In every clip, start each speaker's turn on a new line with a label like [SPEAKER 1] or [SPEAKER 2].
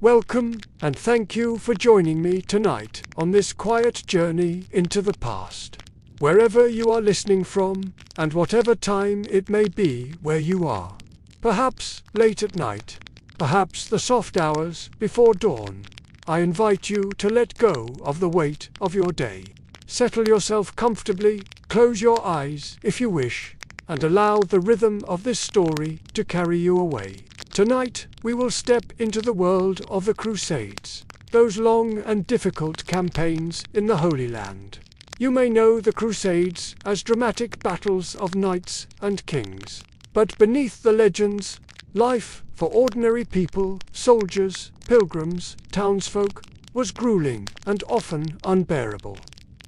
[SPEAKER 1] Welcome, and thank you for joining me tonight on this quiet journey into the past. Wherever you are listening from, and whatever time it may be where you are. Perhaps late at night, perhaps the soft hours before dawn, I invite you to let go of the weight of your day. Settle yourself comfortably, close your eyes if you wish, and allow the rhythm of this story to carry you away. Tonight, we will step into the world of the Crusades, those long and difficult campaigns in the Holy Land. You may know the Crusades as dramatic battles of knights and kings. But beneath the legends, life for ordinary people, soldiers, pilgrims, townsfolk, was grueling and often unbearable.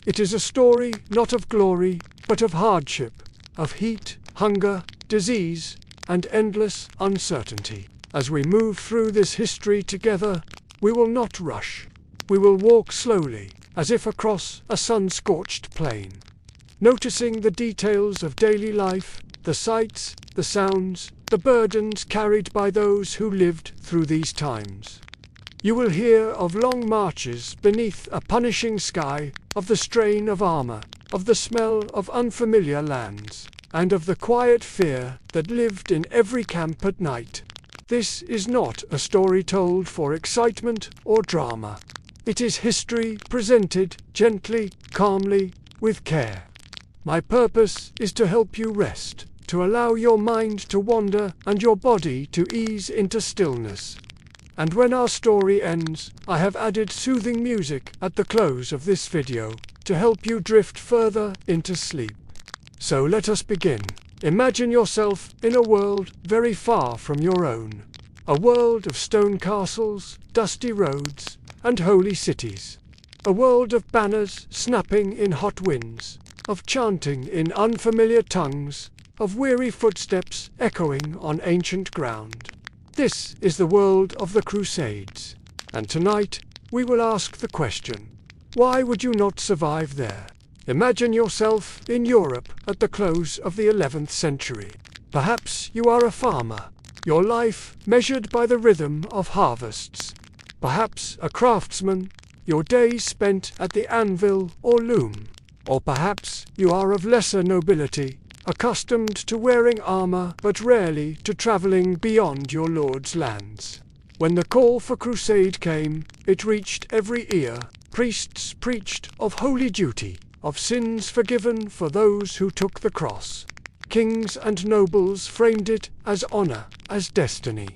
[SPEAKER 1] It is a story not of glory, but of hardship, of heat, hunger, disease, and endless uncertainty. As we move through this history together, we will not rush. We will walk slowly, as if across a sun-scorched plain, noticing the details of daily life, the sights, the sounds, the burdens carried by those who lived through these times. You will hear of long marches beneath a punishing sky, of the strain of armor, of the smell of unfamiliar lands, and of the quiet fear that lived in every camp at night. This is not a story told for excitement or drama. It is history presented gently, calmly, with care. My purpose is to help you rest, to allow your mind to wander and your body to ease into stillness. And when our story ends, I have added soothing music at the close of this video to help you drift further into sleep. So let us begin. Imagine yourself in a world very far from your own. A world of stone castles, dusty roads, and holy cities. A world of banners snapping in hot winds, of chanting in unfamiliar tongues, of weary footsteps echoing on ancient ground. This is the world of the Crusades, and tonight we will ask the question, why would you not survive there? Imagine yourself in Europe at the close of the 11th century. Perhaps you are a farmer, your life measured by the rhythm of harvests. Perhaps a craftsman, your days spent at the anvil or loom. Or perhaps you are of lesser nobility, accustomed to wearing armor but rarely to traveling beyond your lord's lands. When the call for crusade came, it reached every ear. Priests preached of holy duty, of sins forgiven for those who took the cross. Kings and nobles framed it as honor, as destiny.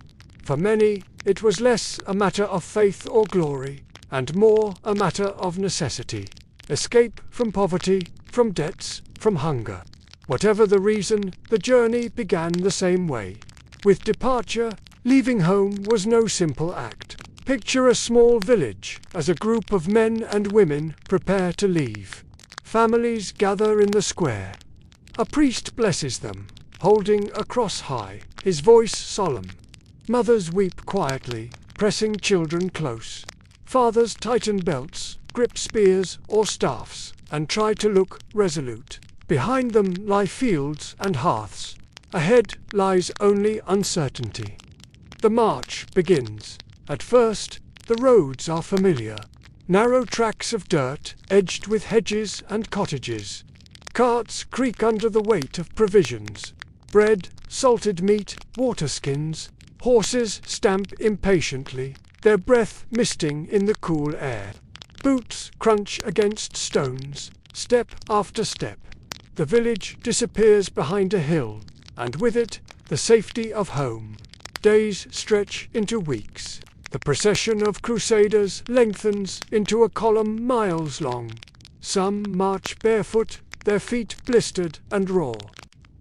[SPEAKER 1] For many, it was less a matter of faith or glory, and more a matter of necessity. Escape from poverty, from debts, from hunger. Whatever the reason, the journey began the same way. With departure, leaving home was no simple act. Picture a small village as a group of men and women prepare to leave. Families gather in the square. A priest blesses them, holding a cross high, his voice solemn. Mothers weep quietly, pressing children close. Fathers tighten belts, grip spears or staffs, and try to look resolute. Behind them lie fields and hearths. Ahead lies only uncertainty. The march begins. At first, the roads are familiar. Narrow tracks of dirt, edged with hedges and cottages. Carts creak under the weight of provisions. Bread, salted meat, water skins. Horses stamp impatiently, their breath misting in the cool air. Boots crunch against stones, step after step. The village disappears behind a hill, and with it, the safety of home. Days stretch into weeks. The procession of crusaders lengthens into a column miles long. Some march barefoot, their feet blistered and raw.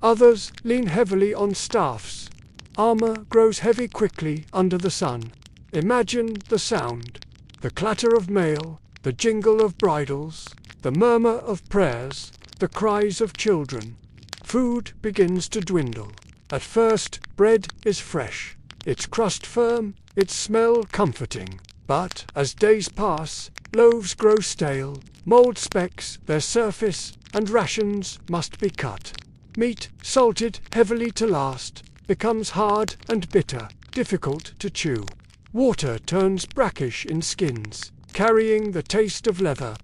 [SPEAKER 1] Others lean heavily on staffs. Armor grows heavy quickly under the sun. Imagine the sound, the clatter of mail, the jingle of bridles, the murmur of prayers, the cries of children. Food begins to dwindle. At first, bread is fresh, its crust firm, its smell comforting. But as days pass, loaves grow stale, mold specks their surface, and rations must be cut. Meat, salted heavily to last, becomes hard and bitter, difficult to chew. Water turns brackish in skins, carrying the taste of leather.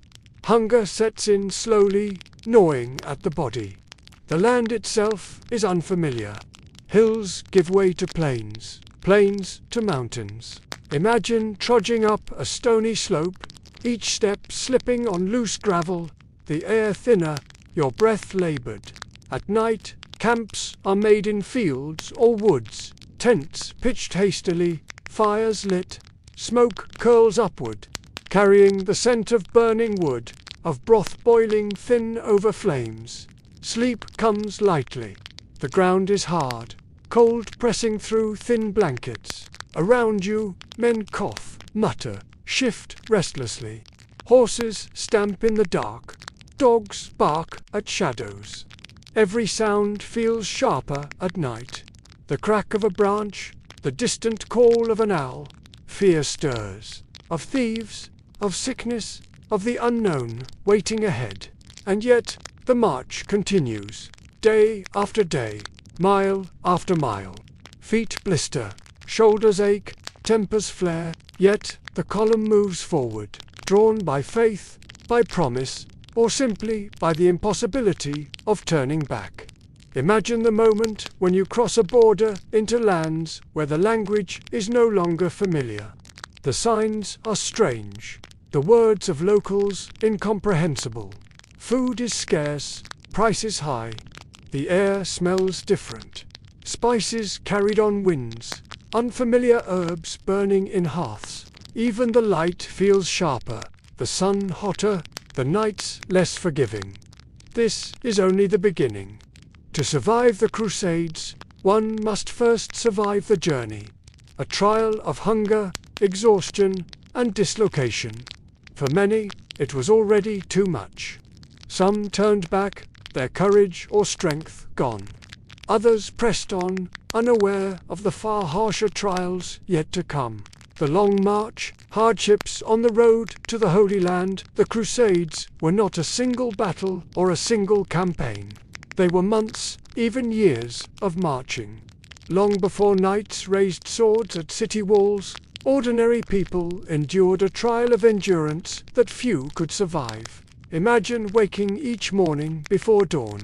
[SPEAKER 1] Hunger sets in slowly, gnawing at the body. The land itself is unfamiliar. Hills give way to plains, plains to mountains. Imagine trudging up a stony slope, each step slipping on loose gravel, the air thinner, your breath labored. At night, camps are made in fields or woods, tents pitched hastily, fires lit, smoke curls upward, carrying the scent of burning wood, of broth boiling thin over flames. Sleep comes lightly. The ground is hard, cold pressing through thin blankets. Around you, men cough, mutter, shift restlessly. Horses stamp in the dark. Dogs bark at shadows. Every sound feels sharper at night. The crack of a branch, the distant call of an owl. Fear stirs. Of thieves, of sickness, of the unknown waiting ahead. And yet, the march continues. Day after day, mile after mile. Feet blister, shoulders ache, tempers flare, yet the column moves forward, drawn by faith, by promise, or simply by the impossibility of turning back. Imagine the moment when you cross a border into lands where the language is no longer familiar. The signs are strange, the words of locals incomprehensible. Food is scarce, prices high. The air smells different. Spices carried on winds, unfamiliar herbs burning in hearths. Even the light feels sharper, the sun hotter, the nights less forgiving. This is only the beginning. To survive the Crusades, one must first survive the journey. A trial of hunger, exhaustion, and dislocation. For many, it was already too much. Some turned back, their courage or strength gone. Others pressed on, unaware of the far harsher trials yet to come. The long march, hardships on the road to the Holy Land, the Crusades were not a single battle or a single campaign. They were months, even years, of marching. Long before knights raised swords at city walls, ordinary people endured a trial of endurance that few could survive. Imagine waking each morning before dawn.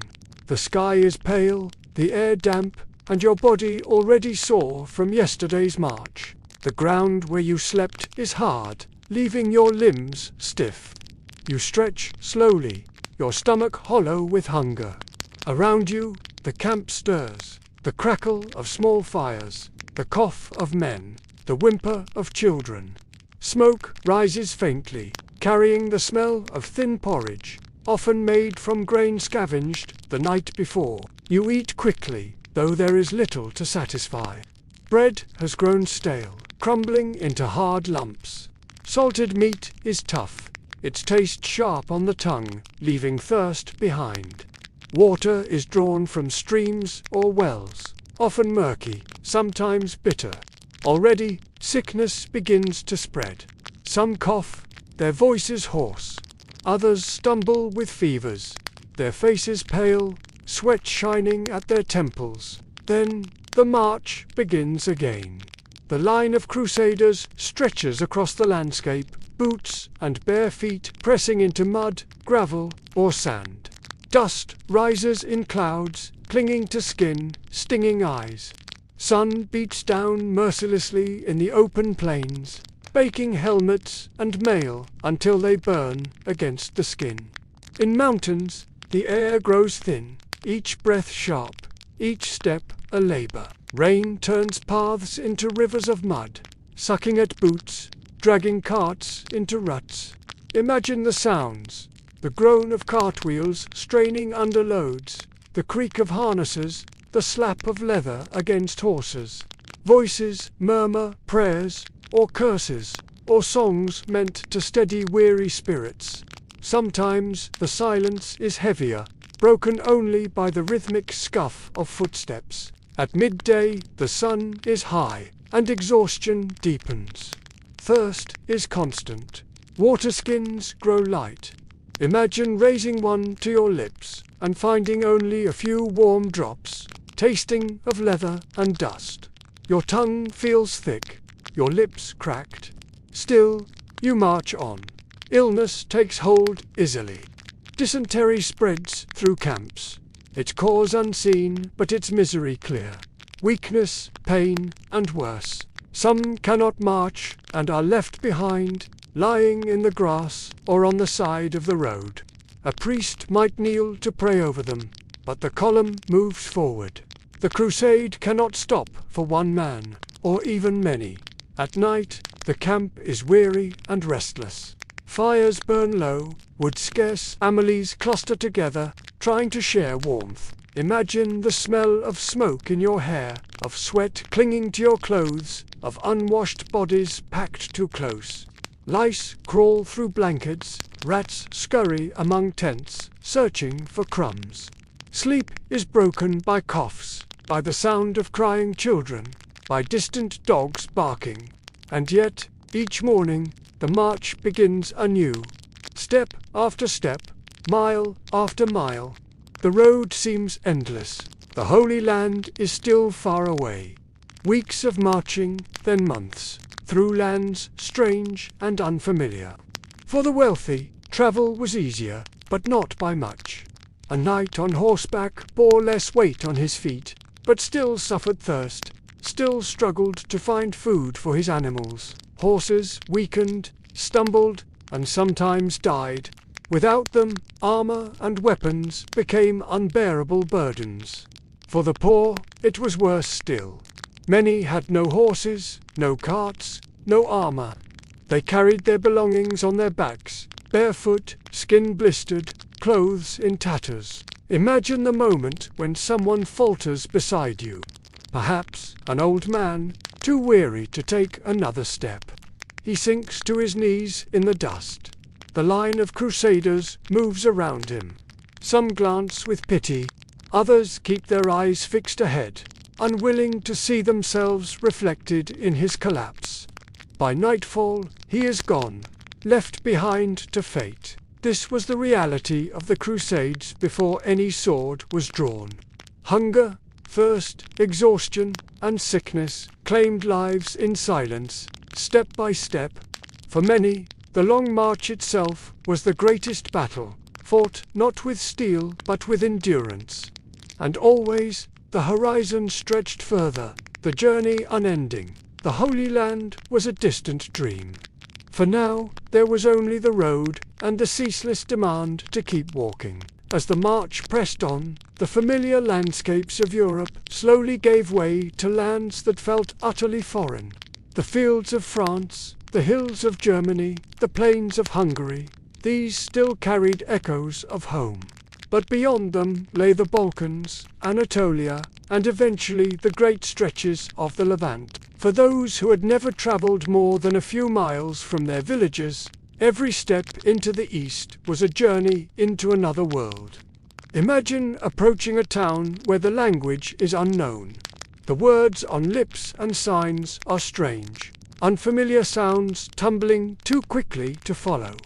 [SPEAKER 1] The sky is pale, the air damp, and your body already sore from yesterday's march. The ground where you slept is hard, leaving your limbs stiff. You stretch slowly, your stomach hollow with hunger. Around you, the camp stirs, the crackle of small fires, the cough of men, the whimper of children. Smoke rises faintly, carrying the smell of thin porridge, often made from grain scavenged the night before. You eat quickly, though there is little to satisfy. Bread has grown stale, crumbling into hard lumps. Salted meat is tough, its taste sharp on the tongue, leaving thirst behind. Water is drawn from streams or wells, often murky, sometimes bitter. Already, sickness begins to spread. Some cough, their voices hoarse. Others stumble with fevers, their faces pale, sweat shining at their temples. Then, the march begins again. The line of crusaders stretches across the landscape, boots and bare feet pressing into mud, gravel, or sand. Dust rises in clouds, clinging to skin, stinging eyes. Sun beats down mercilessly in the open plains, baking helmets and mail until they burn against the skin. In mountains, the air grows thin, each breath sharp, each step a labor. Rain turns paths into rivers of mud, sucking at boots, dragging carts into ruts. Imagine the sounds. The groan of cartwheels straining under loads, the creak of harnesses, the slap of leather against horses. Voices murmur prayers, or curses, or songs meant to steady weary spirits. Sometimes the silence is heavier, broken only by the rhythmic scuff of footsteps. At midday the sun is high, and exhaustion deepens. Thirst is constant. Water skins grow light. Imagine raising one to your lips and finding only a few warm drops, tasting of leather and dust. Your tongue feels thick, your lips cracked. Still, you march on. Illness takes hold easily. Dysentery spreads through camps, its cause unseen, but its misery clear. Weakness, pain, and worse. Some cannot march and are left behind, lying in the grass or on the side of the road. A priest might kneel to pray over them, but the column moves forward. The crusade cannot stop for one man, or even many. At night, the camp is weary and restless. Fires burn low, wood scarce, families cluster together, trying to share warmth. Imagine the smell of smoke in your hair, of sweat clinging to your clothes, of unwashed bodies packed too close. Lice crawl through blankets, rats scurry among tents, searching for crumbs. Sleep is broken by coughs, by the sound of crying children, by distant dogs barking. And yet, each morning, the march begins anew. Step after step, mile after mile. The road seems endless. The Holy Land is still far away. Weeks of marching, then months, through lands strange and unfamiliar. For the wealthy, travel was easier, but not by much. A knight on horseback bore less weight on his feet, but still suffered thirst, still struggled to find food for his animals. Horses weakened, stumbled, and sometimes died. Without them, armor and weapons became unbearable burdens. For the poor, it was worse still. Many had no horses, no carts, no armor. They carried their belongings on their backs, barefoot, skin blistered, clothes in tatters. Imagine the moment when someone falters beside you. Perhaps an old man, too weary to take another step. He sinks to his knees in the dust. The line of crusaders moves around him. Some glance with pity, others keep their eyes fixed ahead, unwilling to see themselves reflected in his collapse. By nightfall, he is gone, left behind to fate. This was the reality of the Crusades before any sword was drawn. Hunger, thirst, exhaustion, and sickness claimed lives in silence, step by step. For many, the Long March itself was the greatest battle, fought not with steel but with endurance. And always, the horizon stretched further, the journey unending. The Holy Land was a distant dream. For now, there was only the road and the ceaseless demand to keep walking. As the march pressed on, the familiar landscapes of Europe slowly gave way to lands that felt utterly foreign. The fields of France, the hills of Germany, the plains of Hungary, these still carried echoes of home. But beyond them lay the Balkans, Anatolia, and eventually the great stretches of the Levant. For those who had never traveled more than a few miles from their villages, every step into the east was a journey into another world. Imagine approaching a town where the language is unknown. The words on lips and signs are strange, unfamiliar sounds tumbling too quickly to follow.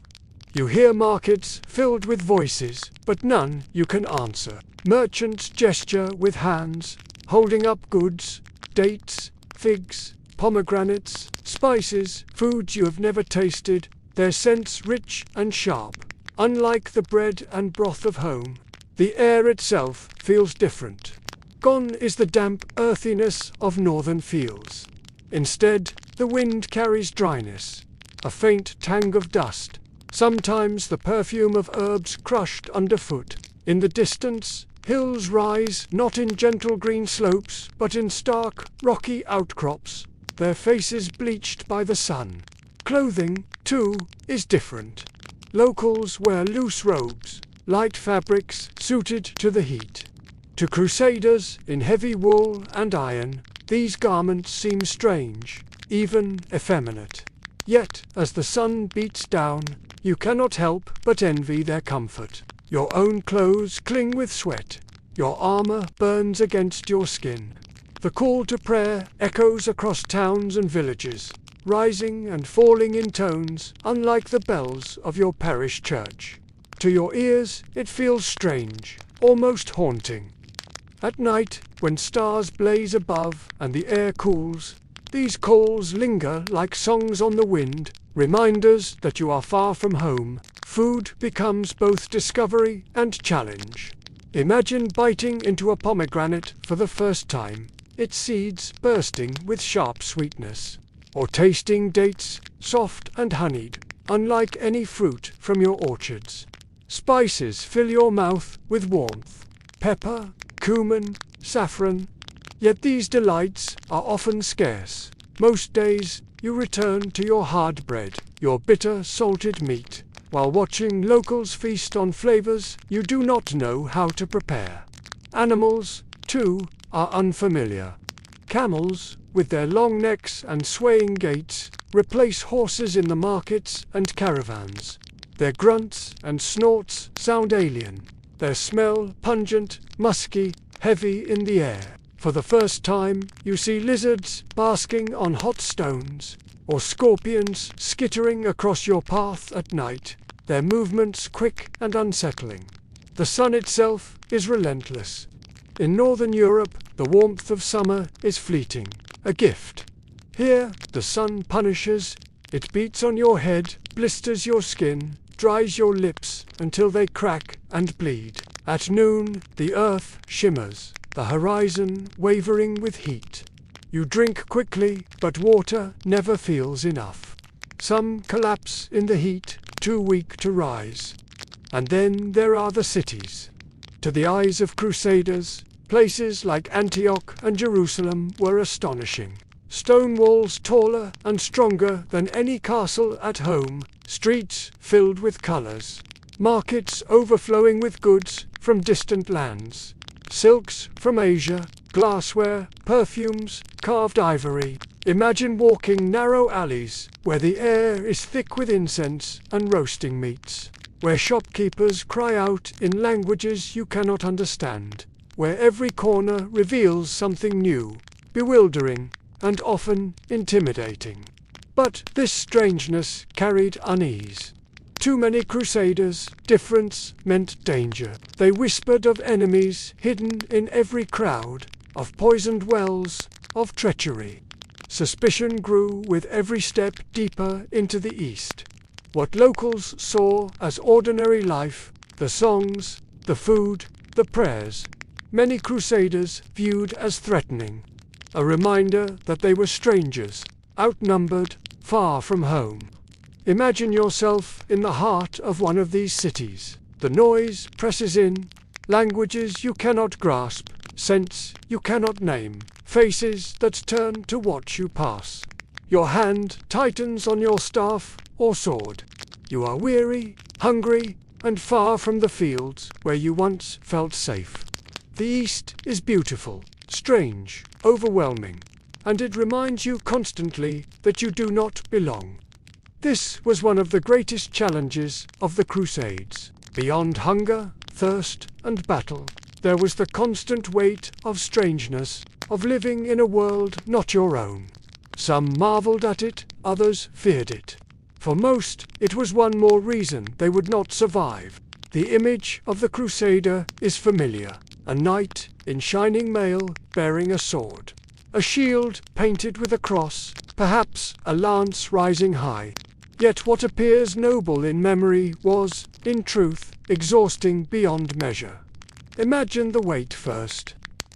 [SPEAKER 1] You hear markets filled with voices, but none you can answer. Merchants gesture with hands, holding up goods, dates, figs, pomegranates, spices, foods you have never tasted, their scents rich and sharp. Unlike the bread and broth of home, the air itself feels different. Gone is the damp earthiness of northern fields. Instead, the wind carries dryness, a faint tang of dust, sometimes the perfume of herbs crushed underfoot. In the distance, hills rise not in gentle green slopes, but in stark, rocky outcrops, their faces bleached by the sun. Clothing, too, is different. Locals wear loose robes, light fabrics suited to the heat. To crusaders, in heavy wool and iron, these garments seem strange, even effeminate. Yet, as the sun beats down, you cannot help but envy their comfort. Your own clothes cling with sweat. Your armor burns against your skin. The call to prayer echoes across towns and villages, rising and falling in tones unlike the bells of your parish church. To your ears, it feels strange, almost haunting. At night, when stars blaze above and the air cools, These calls linger like songs on the wind, reminders that you are far from home. Food becomes both discovery and challenge. Imagine biting into a pomegranate for the first time, its seeds bursting with sharp sweetness. Or tasting dates, soft and honeyed, unlike any fruit from your orchards. Spices fill your mouth with warmth. Pepper, cumin, saffron. Yet these delights are often scarce. Most days you return to your hard bread, your bitter salted meat, while watching locals feast on flavors you do not know how to prepare. Animals, too, are unfamiliar. Camels, with their long necks and swaying gaits, replace horses in the markets and caravans. Their grunts and snorts sound alien. Their smell pungent, musky, heavy in the air. For the first time, you see lizards basking on hot stones, or scorpions skittering across your path at night, their movements quick and unsettling. The sun itself is relentless. In Northern Europe, the warmth of summer is fleeting, a gift. Here, the sun punishes. It beats on your head, blisters your skin, dries your lips until they crack and bleed. At noon, the earth shimmers, the horizon wavering with heat. You drink quickly, but water never feels enough. Some collapse in the heat, too weak to rise. And then there are the cities. To the eyes of crusaders, places like Antioch and Jerusalem were astonishing. Stone walls taller and stronger than any castle at home, streets filled with colors, markets overflowing with goods from distant lands, silks from Asia, glassware, perfumes, carved ivory. Imagine walking narrow alleys where the air is thick with incense and roasting meats, where shopkeepers cry out in languages you cannot understand, where every corner reveals something new, bewildering, and often intimidating. But this strangeness carried unease. Too many crusaders, difference meant danger. They whispered of enemies hidden in every crowd, of poisoned wells, of treachery. Suspicion grew with every step deeper into the east. What locals saw as ordinary life, the songs, the food, the prayers, many crusaders viewed as threatening. A reminder that they were strangers, outnumbered, far from home. Imagine yourself in the heart of one of these cities. The noise presses in, languages you cannot grasp, scents you cannot name, faces that turn to watch you pass. Your hand tightens on your staff or sword. You are weary, hungry, and far from the fields where you once felt safe. The East is beautiful, strange, overwhelming, and it reminds you constantly that you do not belong. This was one of the greatest challenges of the Crusades. Beyond hunger, thirst, and battle, there was the constant weight of strangeness, of living in a world not your own. Some marveled at it, others feared it. For most, it was one more reason they would not survive. The image of the Crusader is familiar. A knight in shining mail bearing a sword. A shield painted with a cross, perhaps a lance rising high. Yet what appears noble in memory was, in truth, exhausting beyond measure. Imagine the weight first.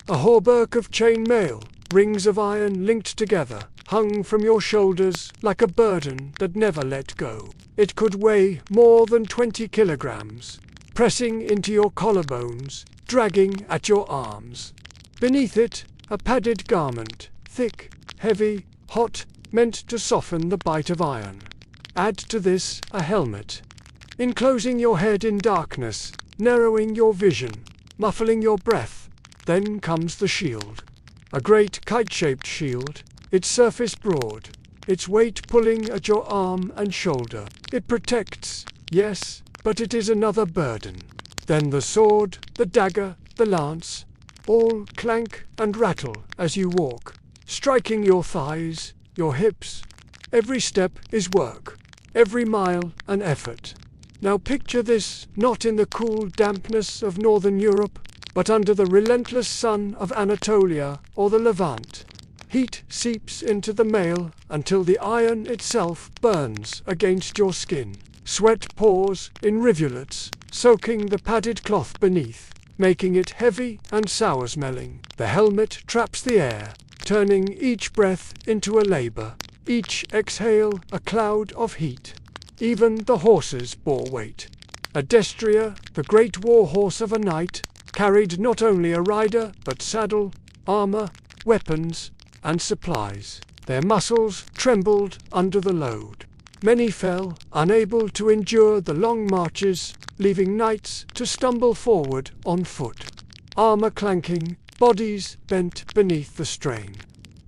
[SPEAKER 1] A hauberk of chain mail, rings of iron linked together, hung from your shoulders like a burden that never let go. It could weigh more than 20 kilograms, pressing into your collarbones, dragging at your arms. Beneath it, a padded garment, thick, heavy, hot, meant to soften the bite of iron. Add to this a helmet, enclosing your head in darkness, narrowing your vision, muffling your breath. Then comes the shield. A great kite-shaped shield, its surface broad, its weight pulling at your arm and shoulder. It protects, yes, but it is another burden. Then the sword, the dagger, the lance, all clank and rattle as you walk, striking your thighs, your hips. Every step is work, every mile an effort. Now picture this not in the cool dampness of Northern Europe, but under the relentless sun of Anatolia or the Levant. Heat seeps into the mail until the iron itself burns against your skin. Sweat pours in rivulets, soaking the padded cloth beneath, making it heavy and sour-smelling. The helmet traps the air, turning each breath into a labor, each exhale a cloud of heat. Even the horses bore weight. A destrier, the great war horse of a knight, carried not only a rider but saddle, armor, weapons, and supplies. Their muscles trembled under the load. Many fell, unable to endure the long marches, leaving knights to stumble forward on foot. Armor clanking, bodies bent beneath the strain.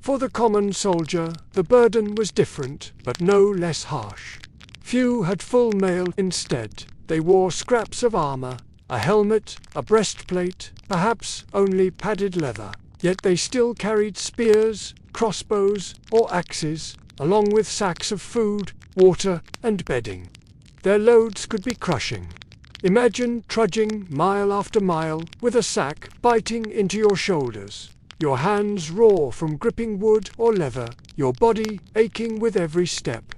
[SPEAKER 1] For the common soldier, the burden was different, but no less harsh. Few had full mail instead. They wore scraps of armor, a helmet, a breastplate, perhaps only padded leather. Yet they still carried spears, crossbows, or axes, along with sacks of food, water, and bedding. Their loads could be crushing. Imagine trudging mile after mile with a sack biting into your shoulders, your hands raw from gripping wood or leather, your body aching with every step.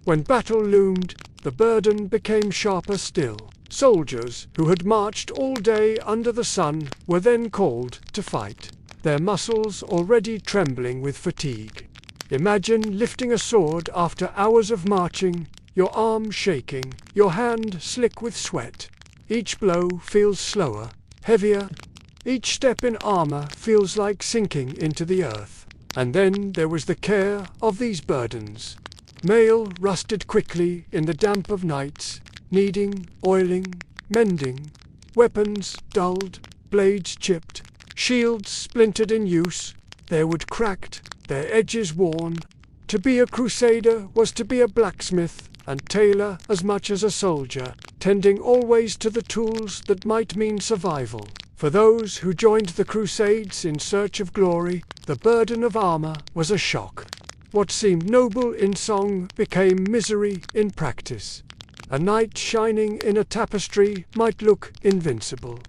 [SPEAKER 1] When battle loomed, the burden became sharper still. Soldiers who had marched all day under the sun were then called to fight, their muscles already trembling with fatigue. Imagine lifting a sword after hours of marching, your arm shaking, your hand slick with sweat. Each blow feels slower, heavier. Each step in armor feels like sinking into the earth. And then there was the care of these burdens. Mail rusted quickly in the damp of nights, needing oiling, mending. Weapons dulled, blades chipped, shields splintered in use, their wood cracked, their edges worn. To be a crusader was to be a blacksmith and tailor as much as a soldier, tending always to the tools that might mean survival. For those who joined the Crusades in search of glory, the burden of armor was a shock. What seemed noble in song became misery in practice. A knight shining in a tapestry might look invincible.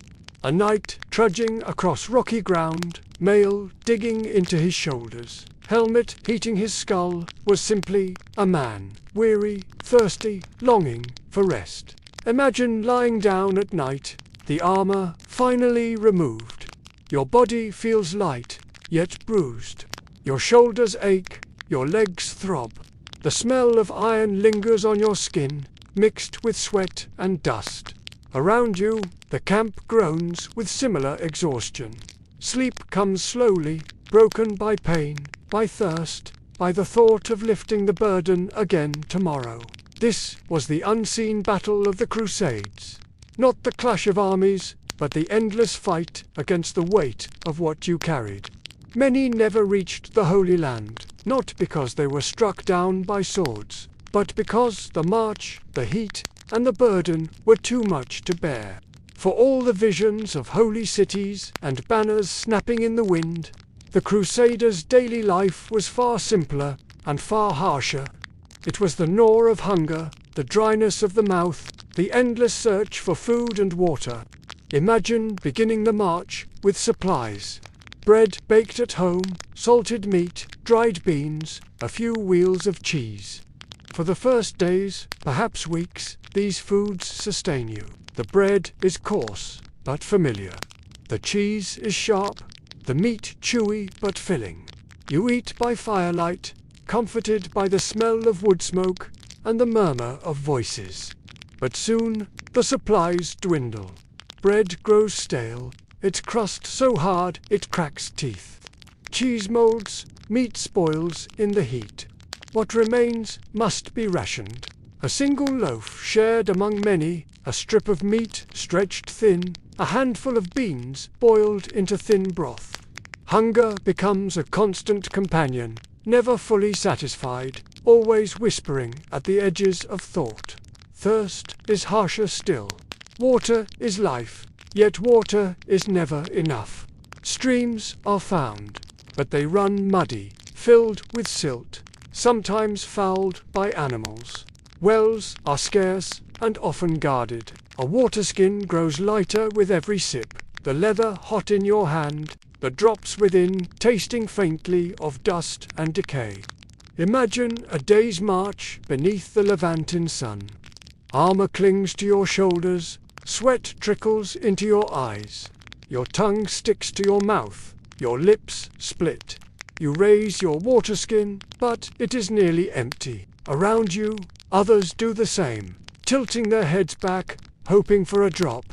[SPEAKER 1] A knight trudging across rocky ground, mail digging into his shoulders, helmet heating his skull, was simply a man, weary, thirsty, longing for rest. Imagine lying down at night, the armor finally removed. Your body feels light, yet bruised. Your shoulders ache, your legs throb. The smell of iron lingers on your skin, mixed with sweat and dust. Around you, the camp groans with similar exhaustion. Sleep comes slowly, broken by pain, by thirst, by the thought of lifting the burden again tomorrow. This was the unseen battle of the Crusades. Not the clash of armies, but the endless fight against the weight of what you carried. Many never reached the Holy Land, not because they were struck down by swords, but because the march, the heat, and the burden were too much to bear. For all the visions of holy cities and banners snapping in the wind, the Crusaders' daily life was far simpler and far harsher. It was the gnaw of hunger, the dryness of the mouth, the endless search for food and water. Imagine beginning the march with supplies. Bread baked at home, salted meat, dried beans, a few wheels of cheese. For the first days, perhaps weeks, these foods sustain you. The bread is coarse, but familiar. The cheese is sharp, the meat chewy but filling. You eat by firelight, comforted by the smell of wood smoke and the murmur of voices. But soon the supplies dwindle. Bread grows stale, its crust so hard it cracks teeth. Cheese molds, meat spoils in the heat. What remains must be rationed. A single loaf shared among many, a strip of meat stretched thin, a handful of beans boiled into thin broth. Hunger becomes a constant companion, never fully satisfied, always whispering at the edges of thought. Thirst is harsher still. Water is life, yet water is never enough. Streams are found, but they run muddy, filled with silt, sometimes fouled by animals. Wells are scarce and often guarded. A waterskin grows lighter with every sip, the leather hot in your hand, the drops within tasting faintly of dust and decay. Imagine a day's march beneath the Levantin sun. Armor clings to your shoulders, sweat trickles into your eyes. Your tongue sticks to your mouth, your lips split. You raise your water skin, but it is nearly empty. Around you, others do the same, tilting their heads back, hoping for a drop.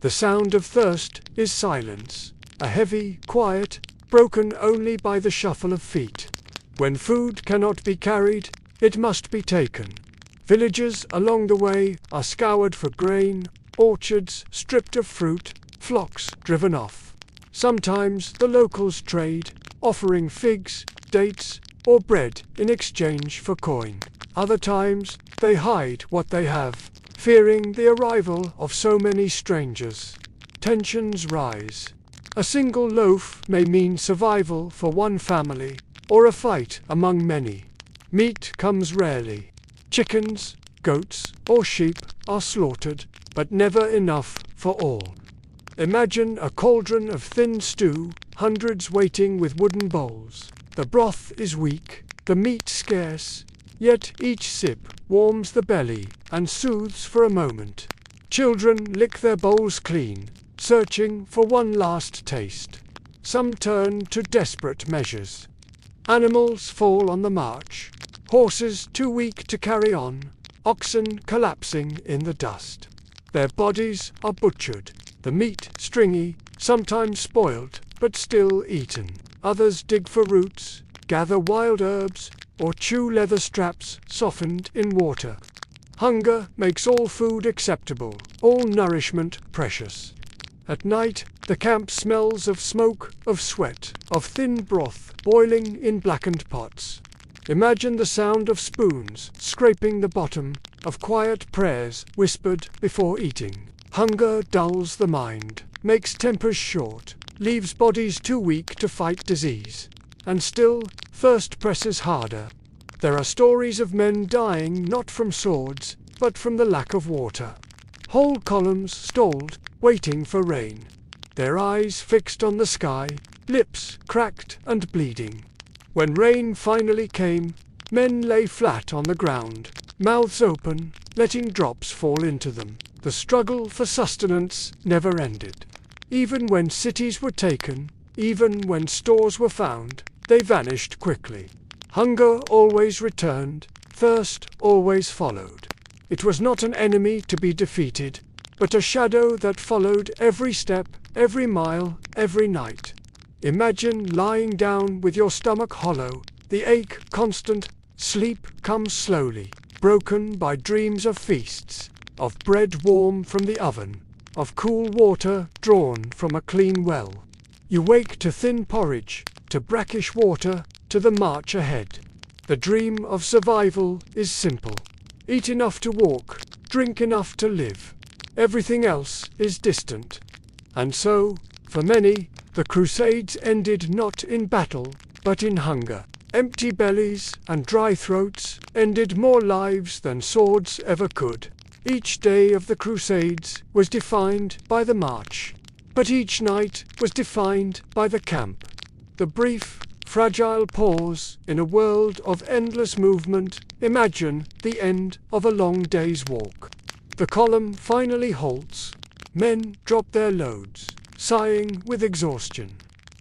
[SPEAKER 1] The sound of thirst is silence, a heavy, quiet, broken only by the shuffle of feet. When food cannot be carried, it must be taken. Villages along the way are scoured for grain, orchards stripped of fruit, flocks driven off. Sometimes the locals trade, offering figs, dates, or bread in exchange for coin. Other times they hide what they have, fearing the arrival of so many strangers. Tensions rise. A single loaf may mean survival for one family, or a fight among many. Meat comes rarely. Chickens, goats, or sheep are slaughtered, but never enough for all. Imagine a cauldron of thin stew, hundreds waiting with wooden bowls. The broth is weak, the meat scarce, yet each sip warms the belly and soothes for a moment. Children lick their bowls clean, searching for one last taste. Some turn to desperate measures. Animals fall on the march, horses too weak to carry on, oxen collapsing in the dust. Their bodies are butchered, the meat stringy, sometimes spoiled, but still eaten. Others dig for roots, gather wild herbs, or chew leather straps softened in water. Hunger makes all food acceptable, all nourishment precious. At night, the camp smells of smoke, of sweat, of thin broth boiling in blackened pots. Imagine the sound of spoons scraping the bottom, of quiet prayers whispered before eating. Hunger dulls the mind, makes tempers short, leaves bodies too weak to fight disease. And still, thirst presses harder. There are stories of men dying not from swords, but from the lack of water. Whole columns stalled, waiting for rain. Their eyes fixed on the sky, lips cracked and bleeding. When rain finally came, men lay flat on the ground, mouths open, letting drops fall into them. The struggle for sustenance never ended. Even when cities were taken, even when stores were found, they vanished quickly. Hunger always returned, thirst always followed. It was not an enemy to be defeated, but a shadow that followed every step, every mile, every night. Imagine lying down with your stomach hollow, the ache constant. Sleep comes slowly, broken by dreams of feasts, of bread warm from the oven, of cool water drawn from a clean well. You wake to thin porridge, to brackish water, to the march ahead. The dream of survival is simple. Eat enough to walk, drink enough to live. Everything else is distant. And so, for many, the Crusades ended not in battle, but in hunger. Empty bellies and dry throats ended more lives than swords ever could. Each day of the Crusades was defined by the march, but each night was defined by the camp. The brief, fragile pause in a world of endless movement. Imagine the end of a long day's walk. The column finally halts. Men drop their loads, sighing with exhaustion.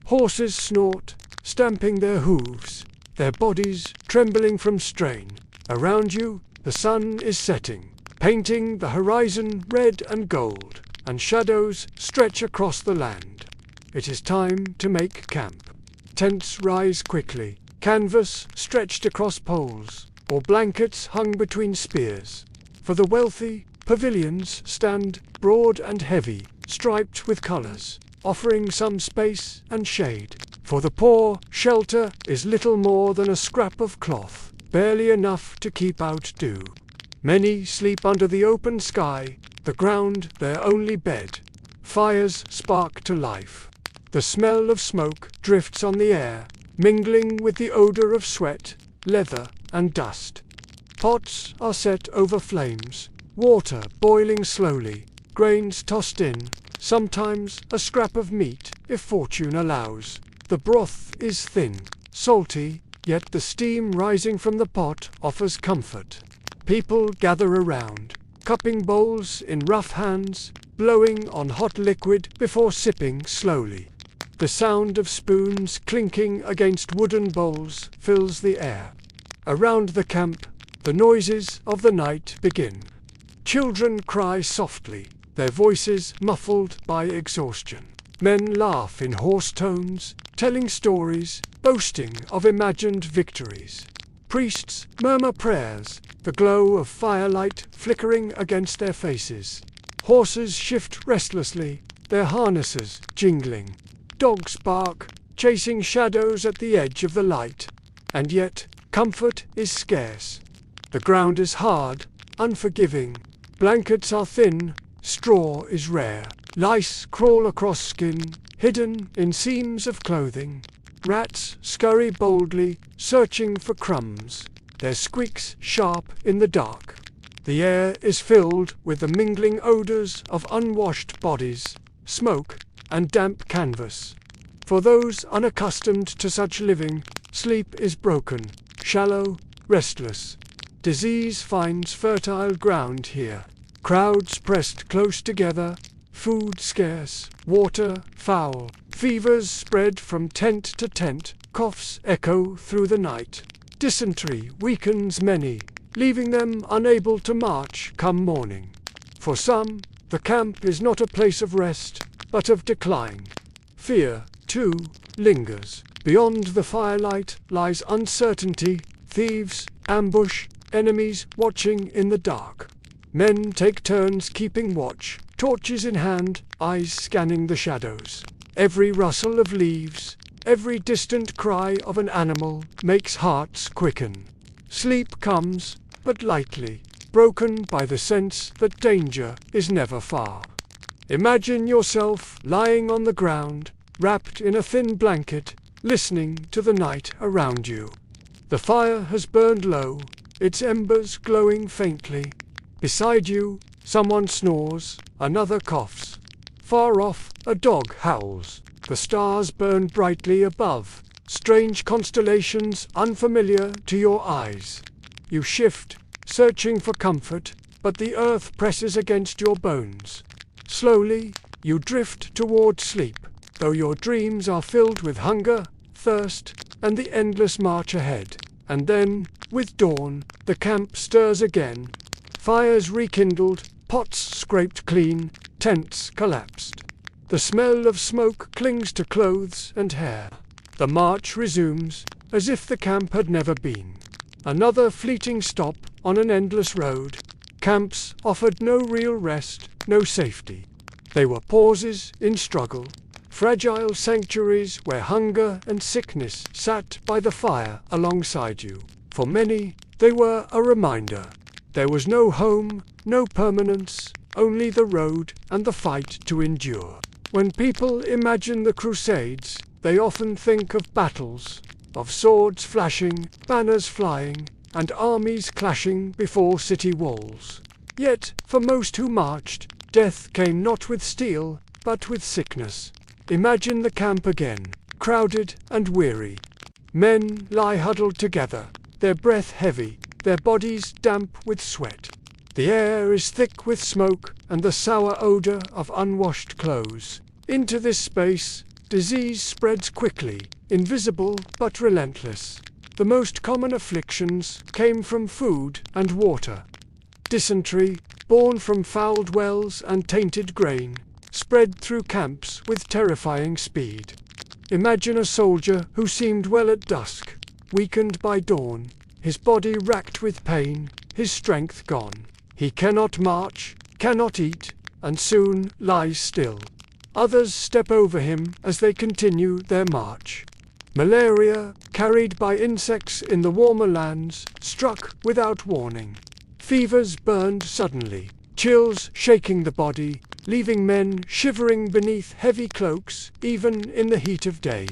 [SPEAKER 1] Horses snort, stamping their hooves, their bodies trembling from strain. Around you, the sun is setting, painting the horizon red and gold, and shadows stretch across the land. It is time to make camp. Tents rise quickly, canvas stretched across poles, or blankets hung between spears. For the wealthy, pavilions stand broad and heavy, striped with colors, offering some space and shade. For the poor, shelter is little more than a scrap of cloth, barely enough to keep out dew. Many sleep under the open sky, the ground their only bed. Fires spark to life. The smell of smoke drifts on the air, mingling with the odor of sweat, leather, and dust. Pots are set over flames, water boiling slowly, grains tossed in, sometimes a scrap of meat, if fortune allows. The broth is thin, salty, yet the steam rising from the pot offers comfort. People gather around, cupping bowls in rough hands, blowing on hot liquid before sipping slowly. The sound of spoons clinking against wooden bowls fills the air. Around the camp, the noises of the night begin. Children cry softly, their voices muffled by exhaustion. Men laugh in hoarse tones, telling stories, boasting of imagined victories. Priests murmur prayers, the glow of firelight flickering against their faces. Horses shift restlessly, their harnesses jingling. Dogs bark, chasing shadows at the edge of the light. And yet, comfort is scarce. The ground is hard, unforgiving. Blankets are thin, straw is rare. Lice crawl across skin, hidden in seams of clothing. Rats scurry boldly, searching for crumbs, their squeaks sharp in the dark. The air is filled with the mingling odors of unwashed bodies, smoke, and damp canvas. For those unaccustomed to such living, sleep is broken, shallow, restless. Disease finds fertile ground here. Crowds pressed close together, food scarce, water foul. Fevers spread from tent to tent, coughs echo through the night. Dysentery weakens many, leaving them unable to march come morning. For some, the camp is not a place of rest, but of decline. Fear, too, lingers. Beyond the firelight lies uncertainty, thieves, ambush, enemies watching in the dark. Men take turns keeping watch, torches in hand, eyes scanning the shadows. Every rustle of leaves, every distant cry of an animal makes hearts quicken. Sleep comes, but lightly, broken by the sense that danger is never far. Imagine yourself lying on the ground, wrapped in a thin blanket, listening to the night around you. The fire has burned low, its embers glowing faintly. Beside you, someone snores, another coughs. Far off, a dog howls. The stars burn brightly above, strange constellations unfamiliar to your eyes. You shift, searching for comfort, but the earth presses against your bones. Slowly, you drift toward sleep, though your dreams are filled with hunger, thirst, and the endless march ahead. And then, with dawn, the camp stirs again. Fires rekindled, pots scraped clean, tents collapsed. The smell of smoke clings to clothes and hair. The march resumes, as if the camp had never been. Another fleeting stop on an endless road. Camps offered no real rest, no safety. They were pauses in struggle, fragile sanctuaries where hunger and sickness sat by the fire alongside you. For many, they were a reminder. There was no home, no permanence, only the road and the fight to endure. When people imagine the Crusades, they often think of battles, of swords flashing, banners flying, and armies clashing before city walls. Yet, for most who marched, death came not with steel, but with sickness. Imagine the camp again, crowded and weary. Men lie huddled together, their breath heavy, their bodies damp with sweat. The air is thick with smoke and the sour odor of unwashed clothes. Into this space, disease spreads quickly, invisible but relentless. The most common afflictions came from food and water. Dysentery, born from fouled wells and tainted grain, spread through camps with terrifying speed. Imagine a soldier who seemed well at dusk, weakened by dawn, his body racked with pain, his strength gone. He cannot march, cannot eat, and soon lies still. Others step over him as they continue their march. Malaria, carried by insects in the warmer lands, struck without warning. Fevers burned suddenly, chills shaking the body, leaving men shivering beneath heavy cloaks, even in the heat of day.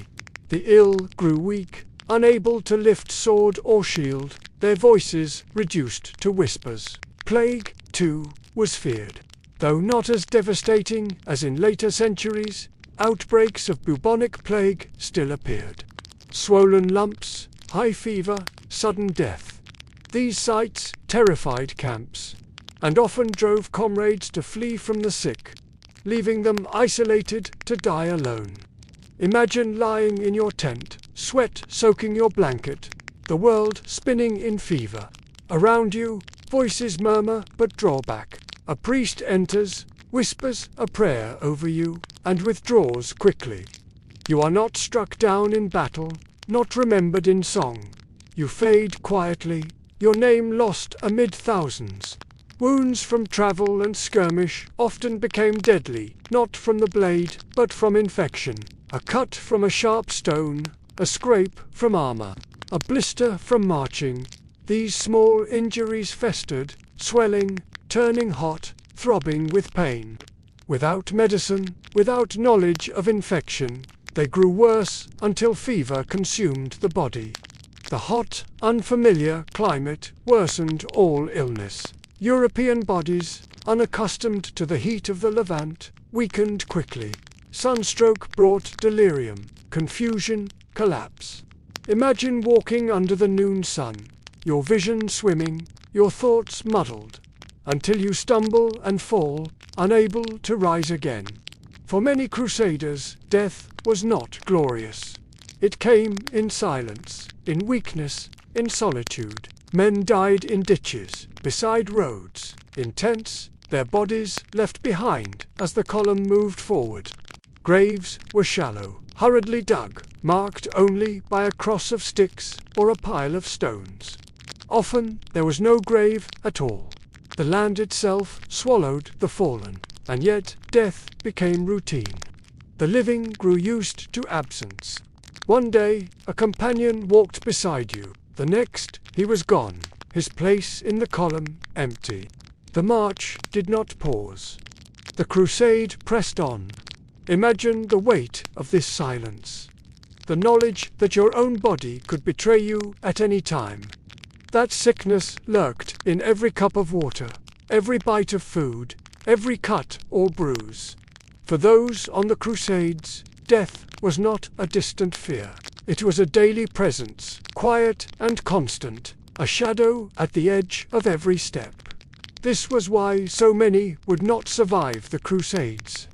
[SPEAKER 1] The ill grew weak, unable to lift sword or shield, their voices reduced to whispers. Plague, too, was feared. Though not as devastating as in later centuries, outbreaks of bubonic plague still appeared. Swollen lumps, high fever, sudden death. These sights terrified camps, and often drove comrades to flee from the sick, leaving them isolated to die alone. Imagine lying in your tent, sweat soaking your blanket, the world spinning in fever. Around you, voices murmur but draw back. A priest enters, whispers a prayer over you, and withdraws quickly. You are not struck down in battle, not remembered in song. You fade quietly, your name lost amid thousands. Wounds from travel and skirmish often became deadly, not from the blade, but from infection. A cut from a sharp stone, a scrape from armor, a blister from marching. These small injuries festered, swelling, turning hot, throbbing with pain. Without medicine, without knowledge of infection, they grew worse until fever consumed the body. The hot, unfamiliar climate worsened all illness. European bodies, unaccustomed to the heat of the Levant, weakened quickly. Sunstroke brought delirium, confusion, collapse. Imagine walking under the noon sun, your vision swimming, your thoughts muddled, until you stumble and fall, unable to rise again. For many crusaders, death was not glorious. It came in silence, in weakness, in solitude. Men died in ditches, beside roads, in tents, their bodies left behind as the column moved forward. Graves were shallow, hurriedly dug, marked only by a cross of sticks or a pile of stones. Often there was no grave at all. The land itself swallowed the fallen, and yet death became routine. The living grew used to absence. One day, a companion walked beside you. The next, he was gone, his place in the column empty. The march did not pause. The crusade pressed on. Imagine the weight of this silence. The knowledge that your own body could betray you at any time. That sickness lurked in every cup of water, every bite of food, every cut or bruise. For those on the Crusades, death was not a distant fear. It was a daily presence, quiet and constant, a shadow at the edge of every step. This was why so many would not survive the Crusades.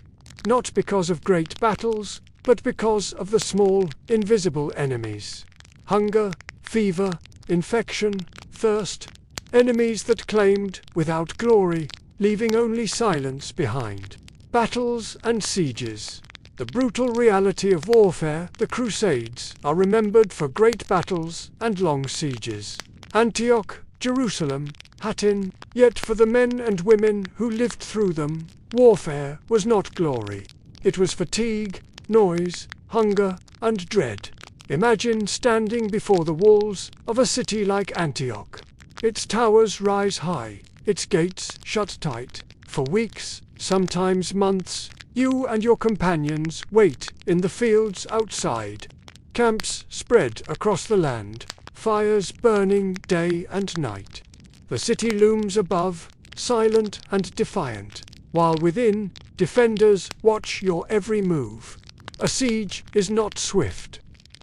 [SPEAKER 1] Not because of great battles, but because of the small, invisible enemies. Hunger, fever, infection, thirst, enemies that claimed without glory, leaving only silence behind. Battles and sieges. The brutal reality of warfare, the Crusades, are remembered for great battles and long sieges. Antioch, Jerusalem, Hattin, yet for the men and women who lived through them, warfare was not glory. It was fatigue, noise, hunger, and dread. Imagine standing before the walls of a city like Antioch. Its towers rise high, its gates shut tight. For weeks, sometimes months, you and your companions wait in the fields outside. Camps spread across the land, fires burning day and night. The city looms above, silent and defiant, while within, defenders watch your every move. A siege is not swift.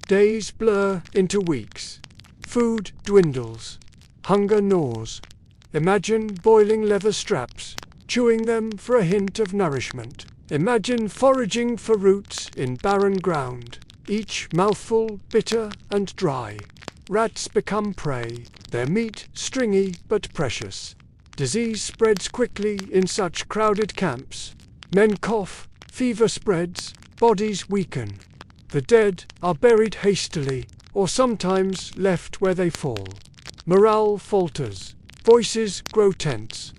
[SPEAKER 1] Days blur into weeks. Food dwindles. Hunger gnaws. Imagine boiling leather straps, chewing them for a hint of nourishment. Imagine foraging for roots in barren ground, each mouthful bitter and dry. Rats become prey, their meat stringy but precious. Disease spreads quickly in such crowded camps. Men cough, fever spreads, bodies weaken. The dead are buried hastily, or sometimes left where they fall. Morale falters, voices grow tense.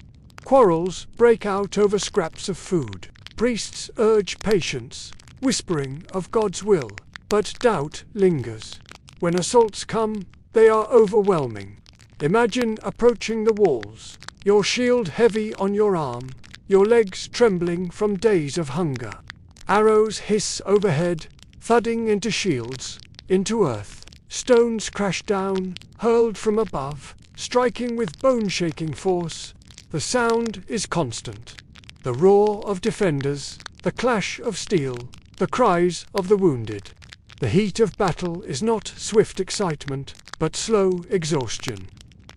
[SPEAKER 1] Quarrels break out over scraps of food. Priests urge patience, whispering of God's will, but doubt lingers. When assaults come, they are overwhelming. Imagine approaching the walls, your shield heavy on your arm, your legs trembling from days of hunger. Arrows hiss overhead, thudding into shields, into earth. Stones crash down, hurled from above, striking with bone-shaking force. The sound is constant. The roar of defenders, the clash of steel, the cries of the wounded. The heat of battle is not swift excitement, but slow exhaustion.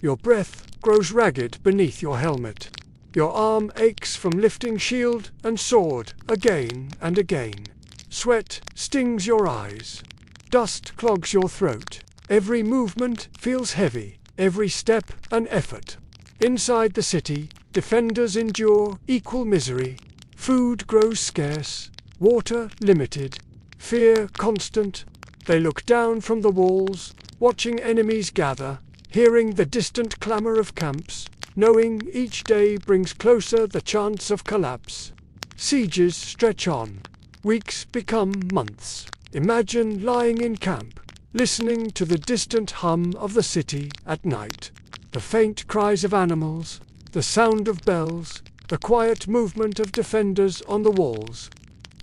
[SPEAKER 1] Your breath grows ragged beneath your helmet. Your arm aches from lifting shield and sword again and again. Sweat stings your eyes. Dust clogs your throat. Every movement feels heavy, every step an effort. Inside the city, defenders endure equal misery. Food grows scarce, water limited, fear constant. They look down from the walls, watching enemies gather, hearing the distant clamor of camps, knowing each day brings closer the chance of collapse. Sieges stretch on. Weeks become months. Imagine lying in camp, listening to the distant hum of the city at night. The faint cries of animals, the sound of bells, the quiet movement of defenders on the walls.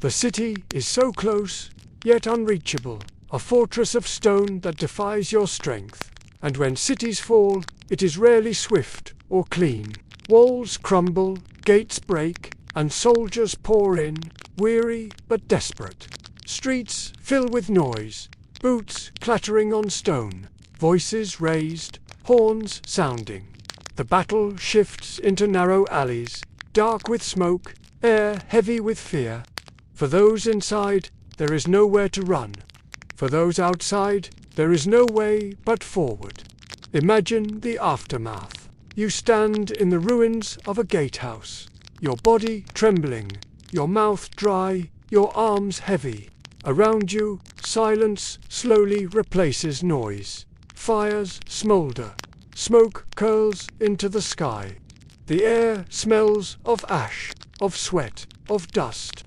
[SPEAKER 1] The city is so close, yet unreachable, a fortress of stone that defies your strength. And when cities fall, it is rarely swift or clean. Walls crumble, gates break, and soldiers pour in, weary but desperate. Streets fill with noise, boots clattering on stone, voices raised, horns sounding. The battle shifts into narrow alleys, dark with smoke, air heavy with fear. For those inside, there is nowhere to run. For those outside, there is no way but forward. Imagine the aftermath. You stand in the ruins of a gatehouse, your body trembling, your mouth dry, your arms heavy. Around you, silence slowly replaces noise. Fires smolder. Smoke curls into the sky. The air smells of ash, of sweat, of dust.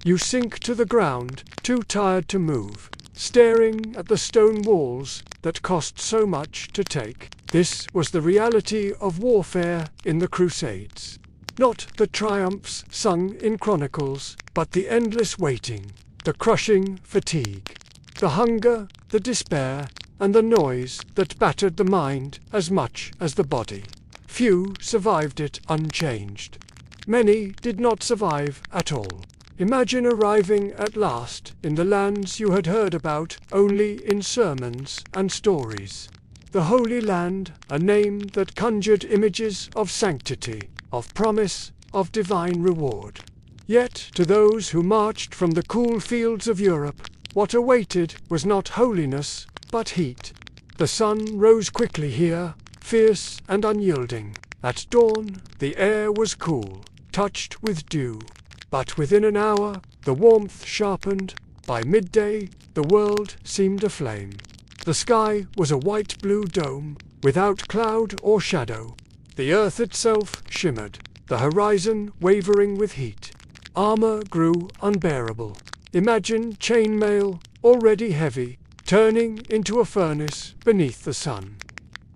[SPEAKER 1] You sink to the ground, too tired to move, staring at the stone walls that cost so much to take. This was the reality of warfare in the Crusades. Not the triumphs sung in chronicles, but the endless waiting, the crushing fatigue, the hunger, the despair, and the noise that battered the mind as much as the body. Few survived it unchanged. Many did not survive at all. Imagine arriving at last in the lands you had heard about only in sermons and stories. The Holy Land, a name that conjured images of sanctity, of promise, of divine reward. Yet to those who marched from the cool fields of Europe, what awaited was not holiness, but heat. The sun rose quickly here, fierce and unyielding. At dawn, the air was cool, touched with dew. But within an hour, the warmth sharpened. By midday, the world seemed aflame. The sky was a white-blue dome, without cloud or shadow. The earth itself shimmered, the horizon wavering with heat. Armor grew unbearable. Imagine chainmail, already heavy, turning into a furnace beneath the sun.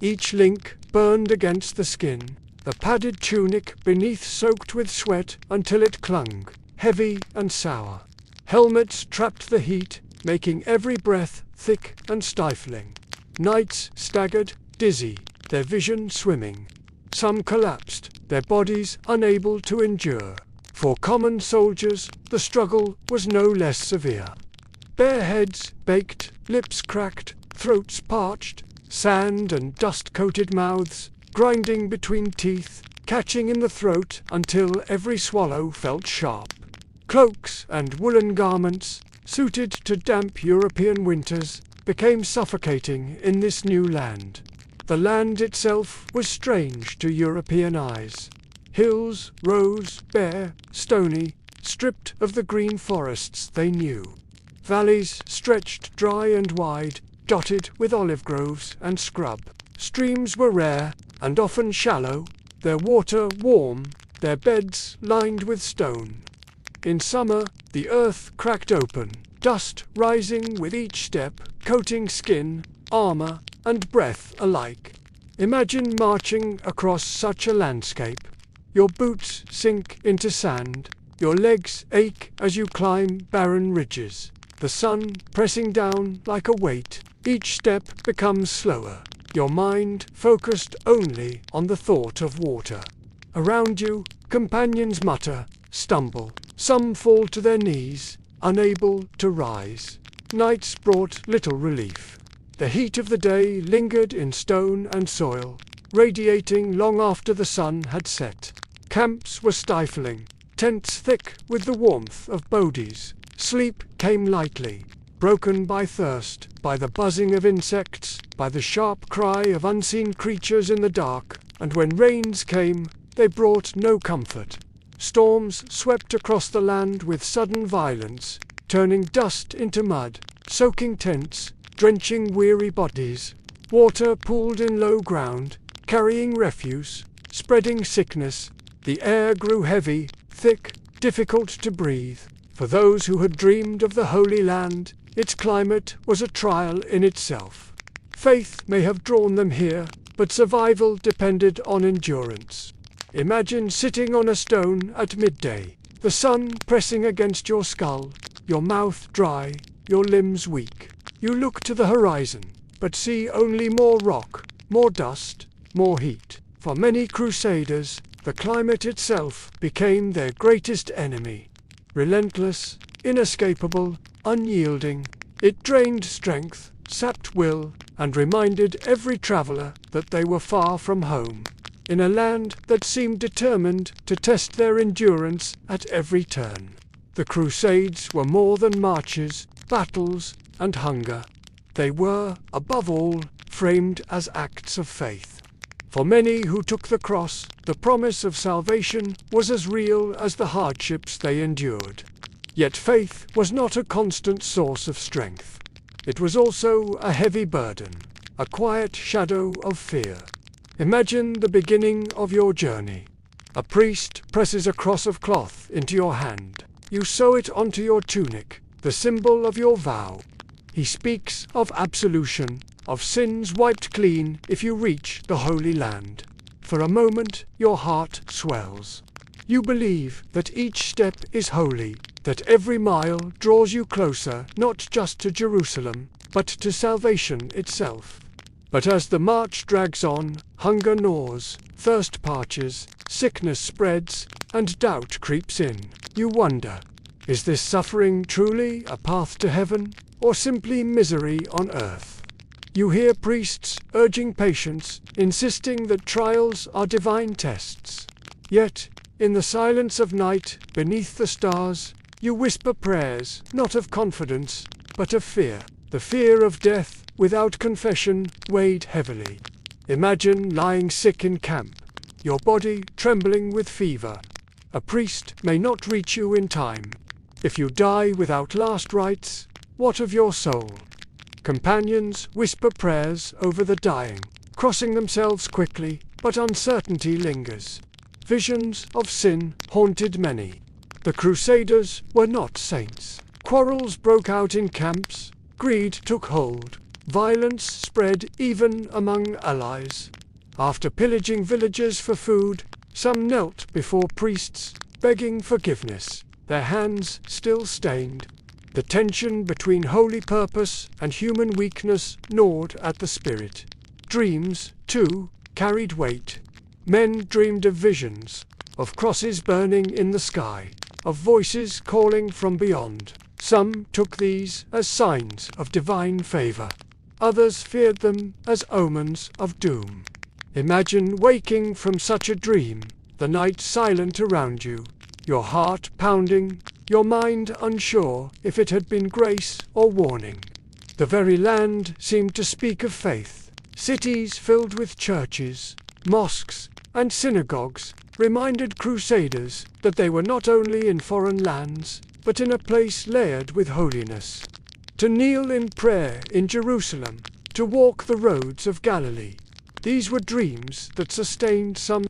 [SPEAKER 1] Each link burned against the skin, the padded tunic beneath soaked with sweat until it clung, heavy and sour. Helmets trapped the heat, making every breath thick and stifling. Knights staggered, dizzy, their vision swimming. Some collapsed, their bodies unable to endure. For common soldiers, the struggle was no less severe. Bare heads baked, lips cracked, throats parched, sand and dust-coated mouths, grinding between teeth, catching in the throat until every swallow felt sharp. Cloaks and woolen garments, suited to damp European winters, became suffocating in this new land. The land itself was strange to European eyes. Hills rose bare, stony, stripped of the green forests they knew. Valleys stretched dry and wide, dotted with olive groves and scrub. Streams were rare, and often shallow, their water warm, their beds lined with stone. In summer, the earth cracked open, dust rising with each step, coating skin, armor, and breath alike. Imagine marching across such a landscape. Your boots sink into sand, your legs ache as you climb barren ridges. The sun pressing down like a weight, each step becomes slower, your mind focused only on the thought of water. Around you, companions mutter, stumble. Some fall to their knees, unable to rise. Nights brought little relief. The heat of the day lingered in stone and soil, radiating long after the sun had set. Camps were stifling, tents thick with the warmth of bodies. Sleep came lightly, broken by thirst, by the buzzing of insects, by the sharp cry of unseen creatures in the dark, and when rains came, they brought no comfort. Storms swept across the land with sudden violence, turning dust into mud, soaking tents, drenching weary bodies. Water pooled in low ground, carrying refuse, spreading sickness. The air grew heavy, thick, difficult to breathe. For those who had dreamed of the Holy Land, its climate was a trial in itself. Faith may have drawn them here, but survival depended on endurance. Imagine sitting on a stone at midday, the sun pressing against your skull, your mouth dry, your limbs weak. You look to the horizon, but see only more rock, more dust, more heat. For many crusaders, the climate itself became their greatest enemy. Relentless, inescapable, unyielding, it drained strength, sapped will, and reminded every traveler that they were far from home, in a land that seemed determined to test their endurance at every turn. The Crusades were more than marches, battles, and hunger. They were, above all, framed as acts of faith. For many who took the cross, the promise of salvation was as real as the hardships they endured. Yet faith was not a constant source of strength. It was also a heavy burden, a quiet shadow of fear. Imagine the beginning of your journey. A priest presses a cross of cloth into your hand. You sew it onto your tunic, the symbol of your vow. He speaks of absolution, of sins wiped clean if you reach the Holy Land. For a moment, your heart swells. You believe that each step is holy, that every mile draws you closer not just to Jerusalem, but to salvation itself. But as the march drags on, hunger gnaws, thirst parches, sickness spreads, and doubt creeps in. You wonder, is this suffering truly a path to heaven, or simply misery on earth? You hear priests urging patience, insisting that trials are divine tests. Yet, in the silence of night, beneath the stars, you whisper prayers, not of confidence, but of fear. The fear of death, without confession, weighed heavily. Imagine lying sick in camp, your body trembling with fever. A priest may not reach you in time. If you die without last rites, what of your soul? Companions whisper prayers over the dying, crossing themselves quickly, but uncertainty lingers. Visions of sin haunted many. The Crusaders were not saints. Quarrels broke out in camps, greed took hold, violence spread even among allies. After pillaging villages for food, some knelt before priests, begging forgiveness, their hands still stained. The tension between holy purpose and human weakness gnawed at the spirit. Dreams, too, carried weight. Men dreamed of visions, of crosses burning in the sky, of voices calling from beyond. Some took these as signs of divine favor. Others feared them as omens of doom. Imagine waking from such a dream, the night silent around you, your heart pounding, your mind unsure if it had been grace or warning. The very land seemed to speak of faith. Cities filled with churches, mosques, and synagogues reminded crusaders that they were not only in foreign lands, but in a place layered with holiness. To kneel in prayer in Jerusalem, to walk the roads of Galilee, these were dreams that sustained some,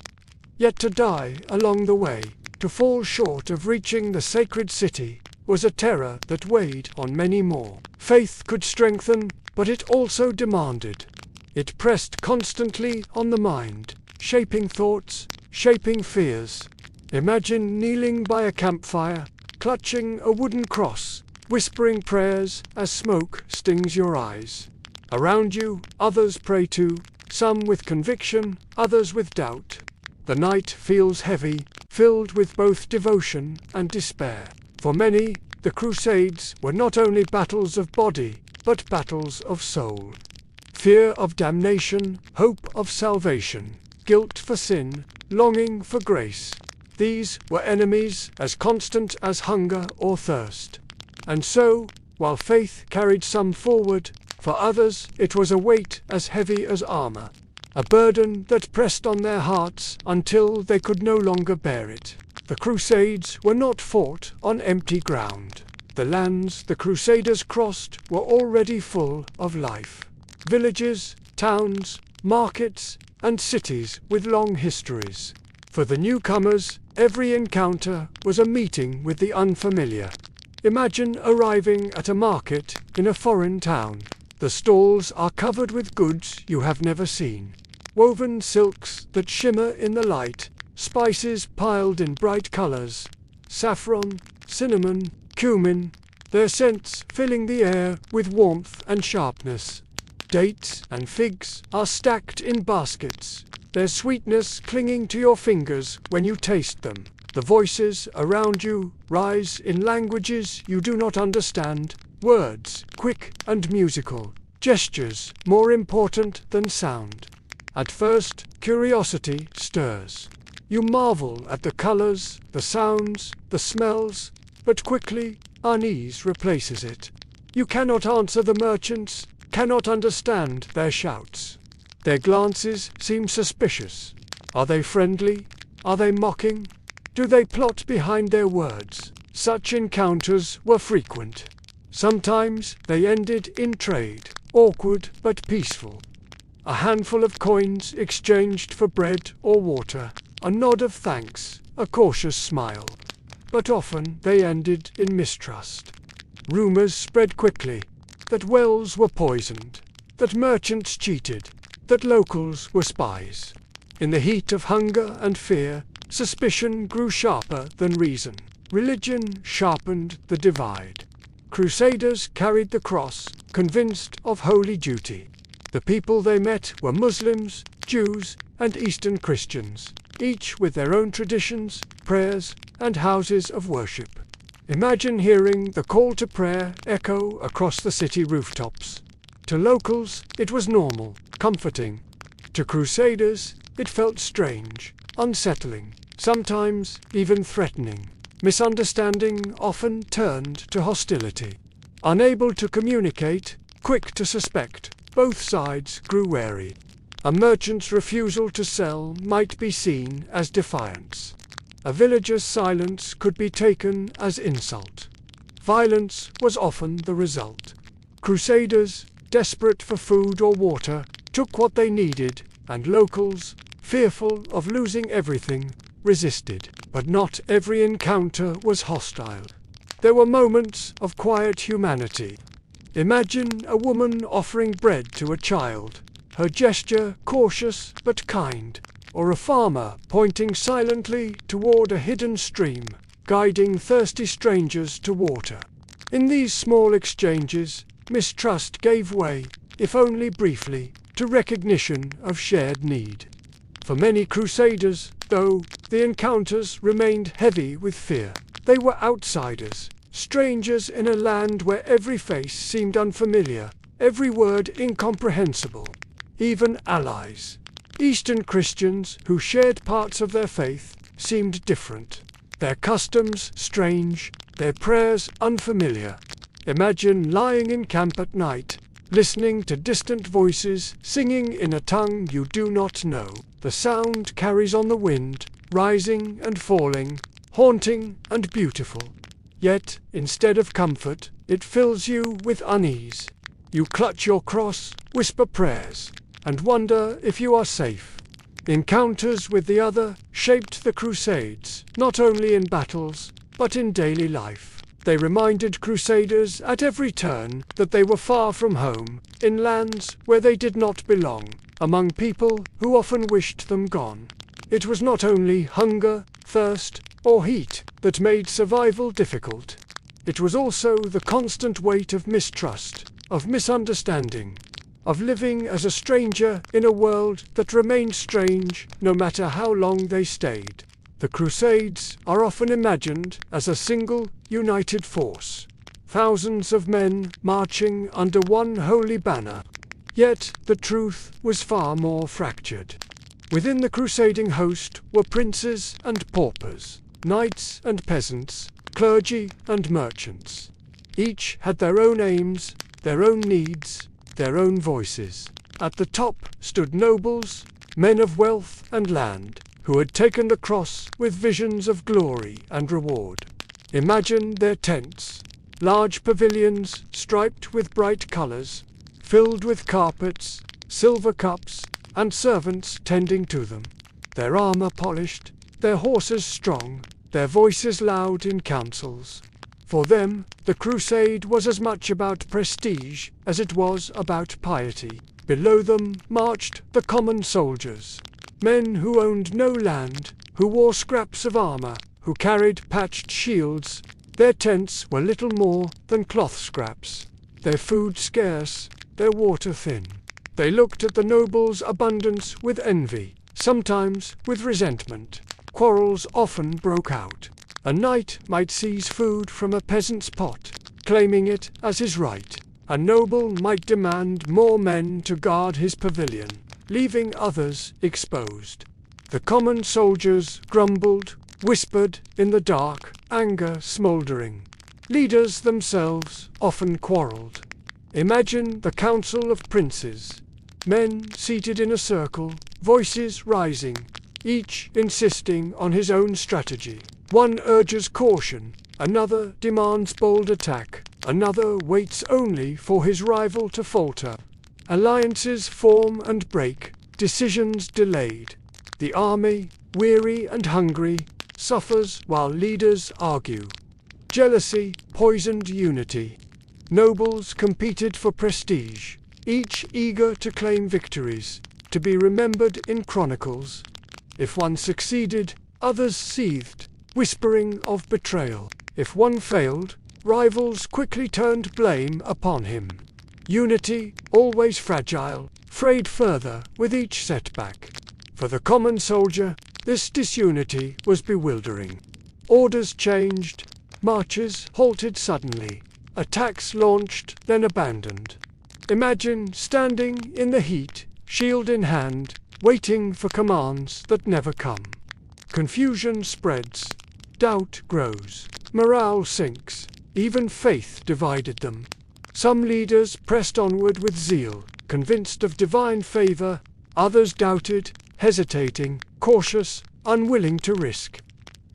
[SPEAKER 1] yet to die along the way, to fall short of reaching the sacred city, was a terror that weighed on many more. Faith could strengthen, but it also demanded. It pressed constantly on the mind, shaping thoughts, shaping fears. Imagine kneeling by a campfire, clutching a wooden cross, whispering prayers as smoke stings your eyes. Around you, others pray too, some with conviction, others with doubt. The night feels heavy, filled with both devotion and despair. For many, the Crusades were not only battles of body, but battles of soul. Fear of damnation, hope of salvation, guilt for sin, longing for grace. These were enemies as constant as hunger or thirst. And so, while faith carried some forward, for others it was a weight as heavy as armor, a burden that pressed on their hearts until they could no longer bear it. The Crusades were not fought on empty ground. The lands the Crusaders crossed were already full of life. Villages, towns, markets, and cities with long histories. For the newcomers, every encounter was a meeting with the unfamiliar. Imagine arriving at a market in a foreign town. The stalls are covered with goods you have never seen. Woven silks that shimmer in the light, spices piled in bright colors, saffron, cinnamon, cumin, their scents filling the air with warmth and sharpness. Dates and figs are stacked in baskets, their sweetness clinging to your fingers when you taste them. The voices around you rise in languages you do not understand, words quick and musical, gestures more important than sound. At first, curiosity stirs. You marvel at the colors, the sounds, the smells, but quickly, unease replaces it. You cannot answer the merchants, cannot understand their shouts. Their glances seem suspicious. Are they friendly? Are they mocking? Do they plot behind their words? Such encounters were frequent. Sometimes they ended in trade, awkward but peaceful. A handful of coins exchanged for bread or water, a nod of thanks, a cautious smile. But often they ended in mistrust. Rumors spread quickly that wells were poisoned, that merchants cheated, that locals were spies. In the heat of hunger and fear, suspicion grew sharper than reason. Religion sharpened the divide. Crusaders carried the cross, convinced of holy duty. The people they met were Muslims, Jews, and Eastern Christians, each with their own traditions, prayers, and houses of worship. Imagine hearing the call to prayer echo across the city rooftops. To locals, it was normal, comforting. To Crusaders, it felt strange, unsettling, sometimes even threatening. Misunderstanding often turned to hostility. Unable to communicate, quick to suspect, both sides grew wary. A merchant's refusal to sell might be seen as defiance. A villager's silence could be taken as insult. Violence was often the result. Crusaders, desperate for food or water, took what they needed, and locals, fearful of losing everything, resisted. But not every encounter was hostile. There were moments of quiet humanity. Imagine a woman offering bread to a child, her gesture cautious but kind, or a farmer pointing silently toward a hidden stream, guiding thirsty strangers to water. In these small exchanges, mistrust gave way, if only briefly, to recognition of shared need. For many Crusaders, though, the encounters remained heavy with fear. They were outsiders, strangers in a land where every face seemed unfamiliar, every word incomprehensible. Even allies, Eastern Christians who shared parts of their faith, seemed different. Their customs strange, their prayers unfamiliar. Imagine lying in camp at night, listening to distant voices singing in a tongue you do not know. The sound carries on the wind, rising and falling, haunting and beautiful. Yet, instead of comfort, it fills you with unease. You clutch your cross, whisper prayers, and wonder if you are safe. Encounters with the other shaped the Crusades, not only in battles, but in daily life. They reminded Crusaders at every turn that they were far from home, in lands where they did not belong, among people who often wished them gone. It was not only hunger, thirst, or heat that made survival difficult. It was also the constant weight of mistrust, of misunderstanding, of living as a stranger in a world that remained strange no matter how long they stayed. The Crusades are often imagined as a single, united force, thousands of men marching under one holy banner. Yet the truth was far more fractured. Within the crusading host were princes and paupers, knights and peasants, clergy and merchants. Each had their own aims, their own needs, their own voices. At the top stood nobles, men of wealth and land, who had taken the cross with visions of glory and reward. Imagine their tents, large pavilions striped with bright colors, filled with carpets, silver cups, and servants tending to them. Their armor polished, their horses strong, their voices loud in councils. For them, the crusade was as much about prestige as it was about piety. Below them marched the common soldiers, men who owned no land, who wore scraps of armor, who carried patched shields. Their tents were little more than cloth scraps, their food scarce, their water thin. They looked at the nobles' abundance with envy, sometimes with resentment. Quarrels often broke out. A knight might seize food from a peasant's pot, claiming it as his right. A noble might demand more men to guard his pavilion, leaving others exposed. The common soldiers grumbled, whispered in the dark, anger smoldering. Leaders themselves often quarreled. Imagine the council of princes, men seated in a circle, voices rising, each insisting on his own strategy. One urges caution, another demands bold attack, another waits only for his rival to falter. Alliances form and break, decisions delayed. The army, weary and hungry, suffers while leaders argue. Jealousy poisoned unity. Nobles competed for prestige, each eager to claim victories, to be remembered in chronicles. If one succeeded, others seethed, whispering of betrayal. If one failed, rivals quickly turned blame upon him. Unity, always fragile, frayed further with each setback. For the common soldier, this disunity was bewildering. Orders changed, marches halted suddenly, attacks launched then abandoned. Imagine standing in the heat, shield in hand, waiting for commands that never come. Confusion spreads, doubt grows, morale sinks, even faith divided them. Some leaders pressed onward with zeal, convinced of divine favor, others doubted, hesitating, cautious, unwilling to risk.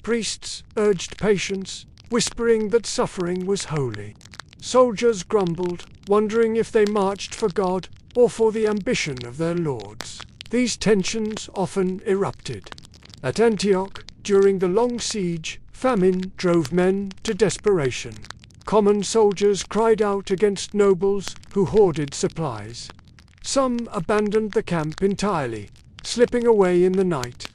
[SPEAKER 1] Priests urged patience, whispering that suffering was holy. Soldiers grumbled, wondering if they marched for God or for the ambition of their lords. These tensions often erupted. At Antioch, during the long siege, famine drove men to desperation. Common soldiers cried out against nobles who hoarded supplies. Some abandoned the camp entirely, slipping away in the night.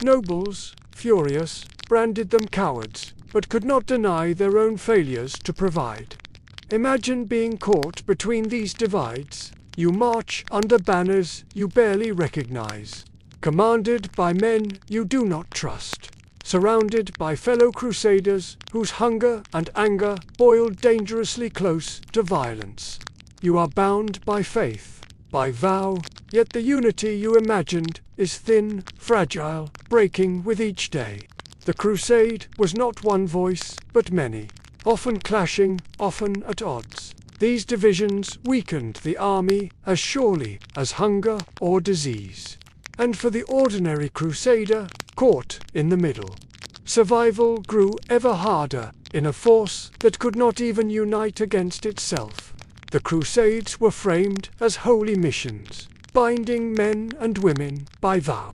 [SPEAKER 1] Nobles, furious, branded them cowards, but could not deny their own failures to provide. Imagine being caught between these divides. You march under banners you barely recognize, commanded by men you do not trust, surrounded by fellow crusaders whose hunger and anger boiled dangerously close to violence. You are bound by faith, by vow, yet the unity you imagined is thin, fragile, breaking with each day. The crusade was not one voice, but many, often clashing, often at odds. These divisions weakened the army as surely as hunger or disease. And for the ordinary crusader, caught in the middle, survival grew ever harder in a force that could not even unite against itself. The Crusades were framed as holy missions, binding men and women by vow.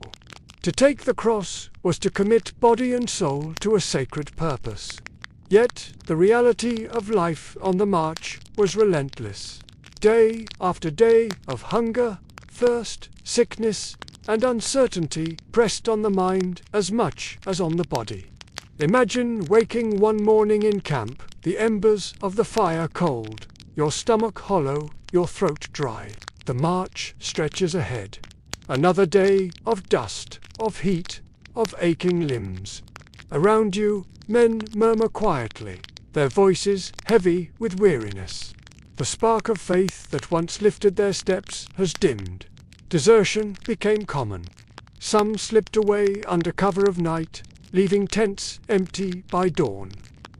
[SPEAKER 1] To take the cross was to commit body and soul to a sacred purpose. Yet the reality of life on the march was relentless. Day after day of hunger, thirst, sickness, and uncertainty pressed on the mind as much as on the body. Imagine waking one morning in camp, the embers of the fire cold, your stomach hollow, your throat dry. The march stretches ahead. Another day of dust, of heat, of aching limbs. Around you, men murmur quietly, their voices heavy with weariness. The spark of faith that once lifted their steps has dimmed. Desertion became common. Some slipped away under cover of night, leaving tents empty by dawn.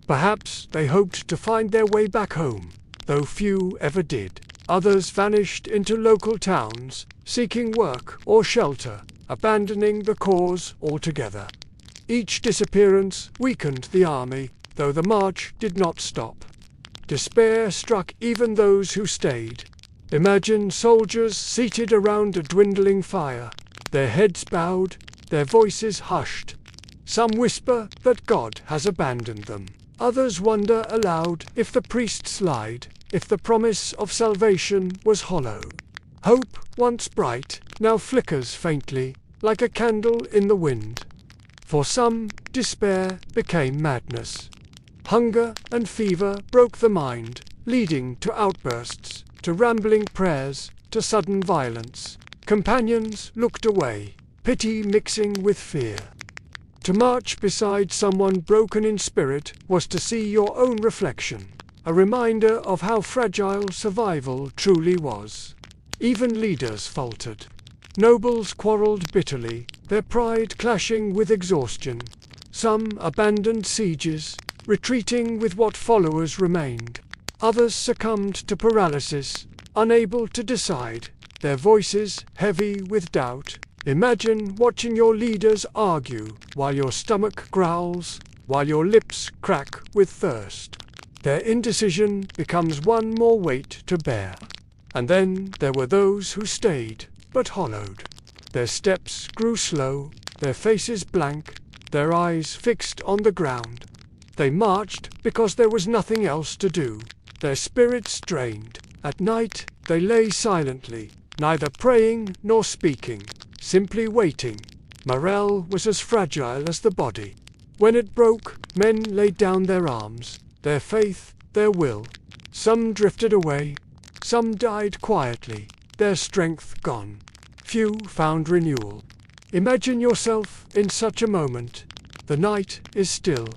[SPEAKER 1] Perhaps they hoped to find their way back home, though few ever did. Others vanished into local towns, seeking work or shelter, abandoning the cause altogether. Each disappearance weakened the army, though the march did not stop. Despair struck even those who stayed. Imagine soldiers seated around a dwindling fire, their heads bowed, their voices hushed. Some whisper that God has abandoned them. Others wonder aloud if the priests lied, if the promise of salvation was hollow. Hope, once bright, now flickers faintly, like a candle in the wind. For some, despair became madness. Hunger and fever broke the mind, leading to outbursts, to rambling prayers, to sudden violence. Companions looked away, pity mixing with fear. To march beside someone broken in spirit was to see your own reflection, a reminder of how fragile survival truly was. Even leaders faltered. Nobles quarreled bitterly, their pride clashing with exhaustion. Some abandoned sieges, retreating with what followers remained. Others succumbed to paralysis, unable to decide, their voices heavy with doubt. Imagine watching your leaders argue while your stomach growls, while your lips crack with thirst. Their indecision becomes one more weight to bear. And then there were those who stayed, but hollowed. Their steps grew slow, their faces blank, their eyes fixed on the ground. They marched because there was nothing else to do, their spirits drained. At night they lay silently, neither praying nor speaking, simply waiting. Morale was as fragile as the body. When it broke, men laid down their arms, their faith, their will. Some drifted away, some died quietly, their strength gone. Few found renewal. Imagine yourself in such a moment. The night is still.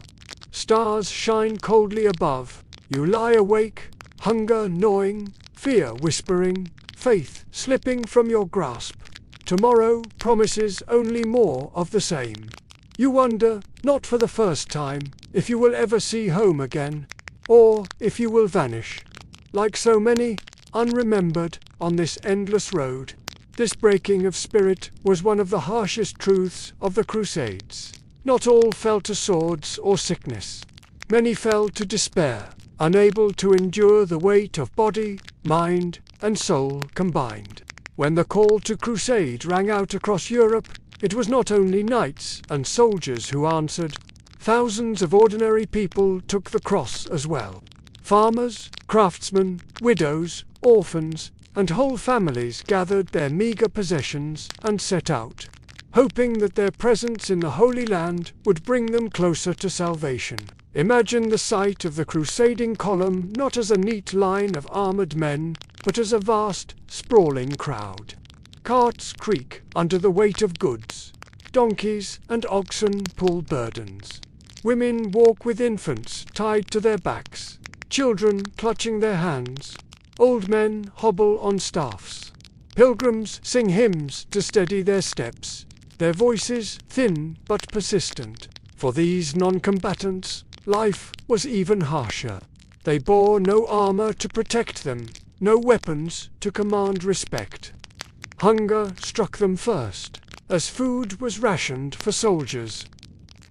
[SPEAKER 1] Stars shine coldly above. You lie awake, hunger gnawing, fear whispering, faith slipping from your grasp. Tomorrow promises only more of the same. You wonder, not for the first time, if you will ever see home again, or if you will vanish. Like so many, unremembered, on this endless road. This breaking of spirit was one of the harshest truths of the Crusades. Not all fell to swords or sickness. Many fell to despair, unable to endure the weight of body, mind, and soul combined. When the call to crusade rang out across Europe, it was not only knights and soldiers who answered. Thousands of ordinary people took the cross as well. Farmers, craftsmen, widows, orphans, and whole families gathered their meager possessions and set out, hoping that their presence in the Holy Land would bring them closer to salvation. Imagine the sight of the crusading column not as a neat line of armored men, but as a vast, sprawling crowd. Carts creak under the weight of goods. Donkeys and oxen pull burdens. Women walk with infants tied to their backs, children clutching their hands. Old men hobble on staffs. Pilgrims sing hymns to steady their steps, their voices thin but persistent. For these non-combatants, life was even harsher. They bore no armor to protect them, no weapons to command respect. Hunger struck them first, as food was rationed for soldiers.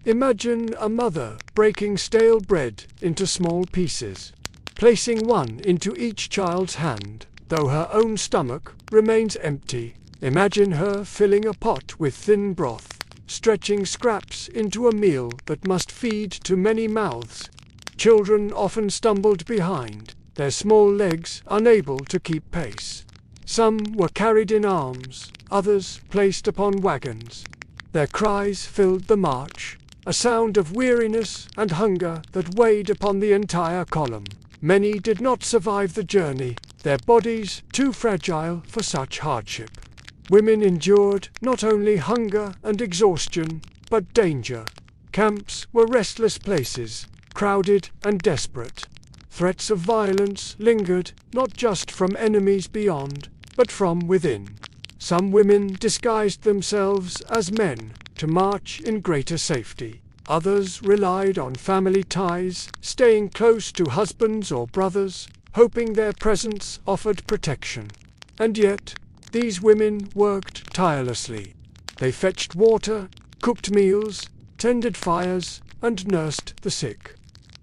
[SPEAKER 1] Imagine a mother breaking stale bread into small pieces, placing one into each child's hand, though her own stomach remains empty. Imagine her filling a pot with thin broth, stretching scraps into a meal that must feed to many mouths. Children often stumbled behind, their small legs unable to keep pace. Some were carried in arms, others placed upon wagons. Their cries filled the march, a sound of weariness and hunger that weighed upon the entire column. Many did not survive the journey, their bodies too fragile for such hardship. Women endured not only hunger and exhaustion, but danger. Camps were restless places, crowded and desperate. Threats of violence lingered, not just from enemies beyond, but from within. Some women disguised themselves as men to march in greater safety. Others relied on family ties, staying close to husbands or brothers, hoping their presence offered protection. And yet, these women worked tirelessly. They fetched water, cooked meals, tended fires, and nursed the sick.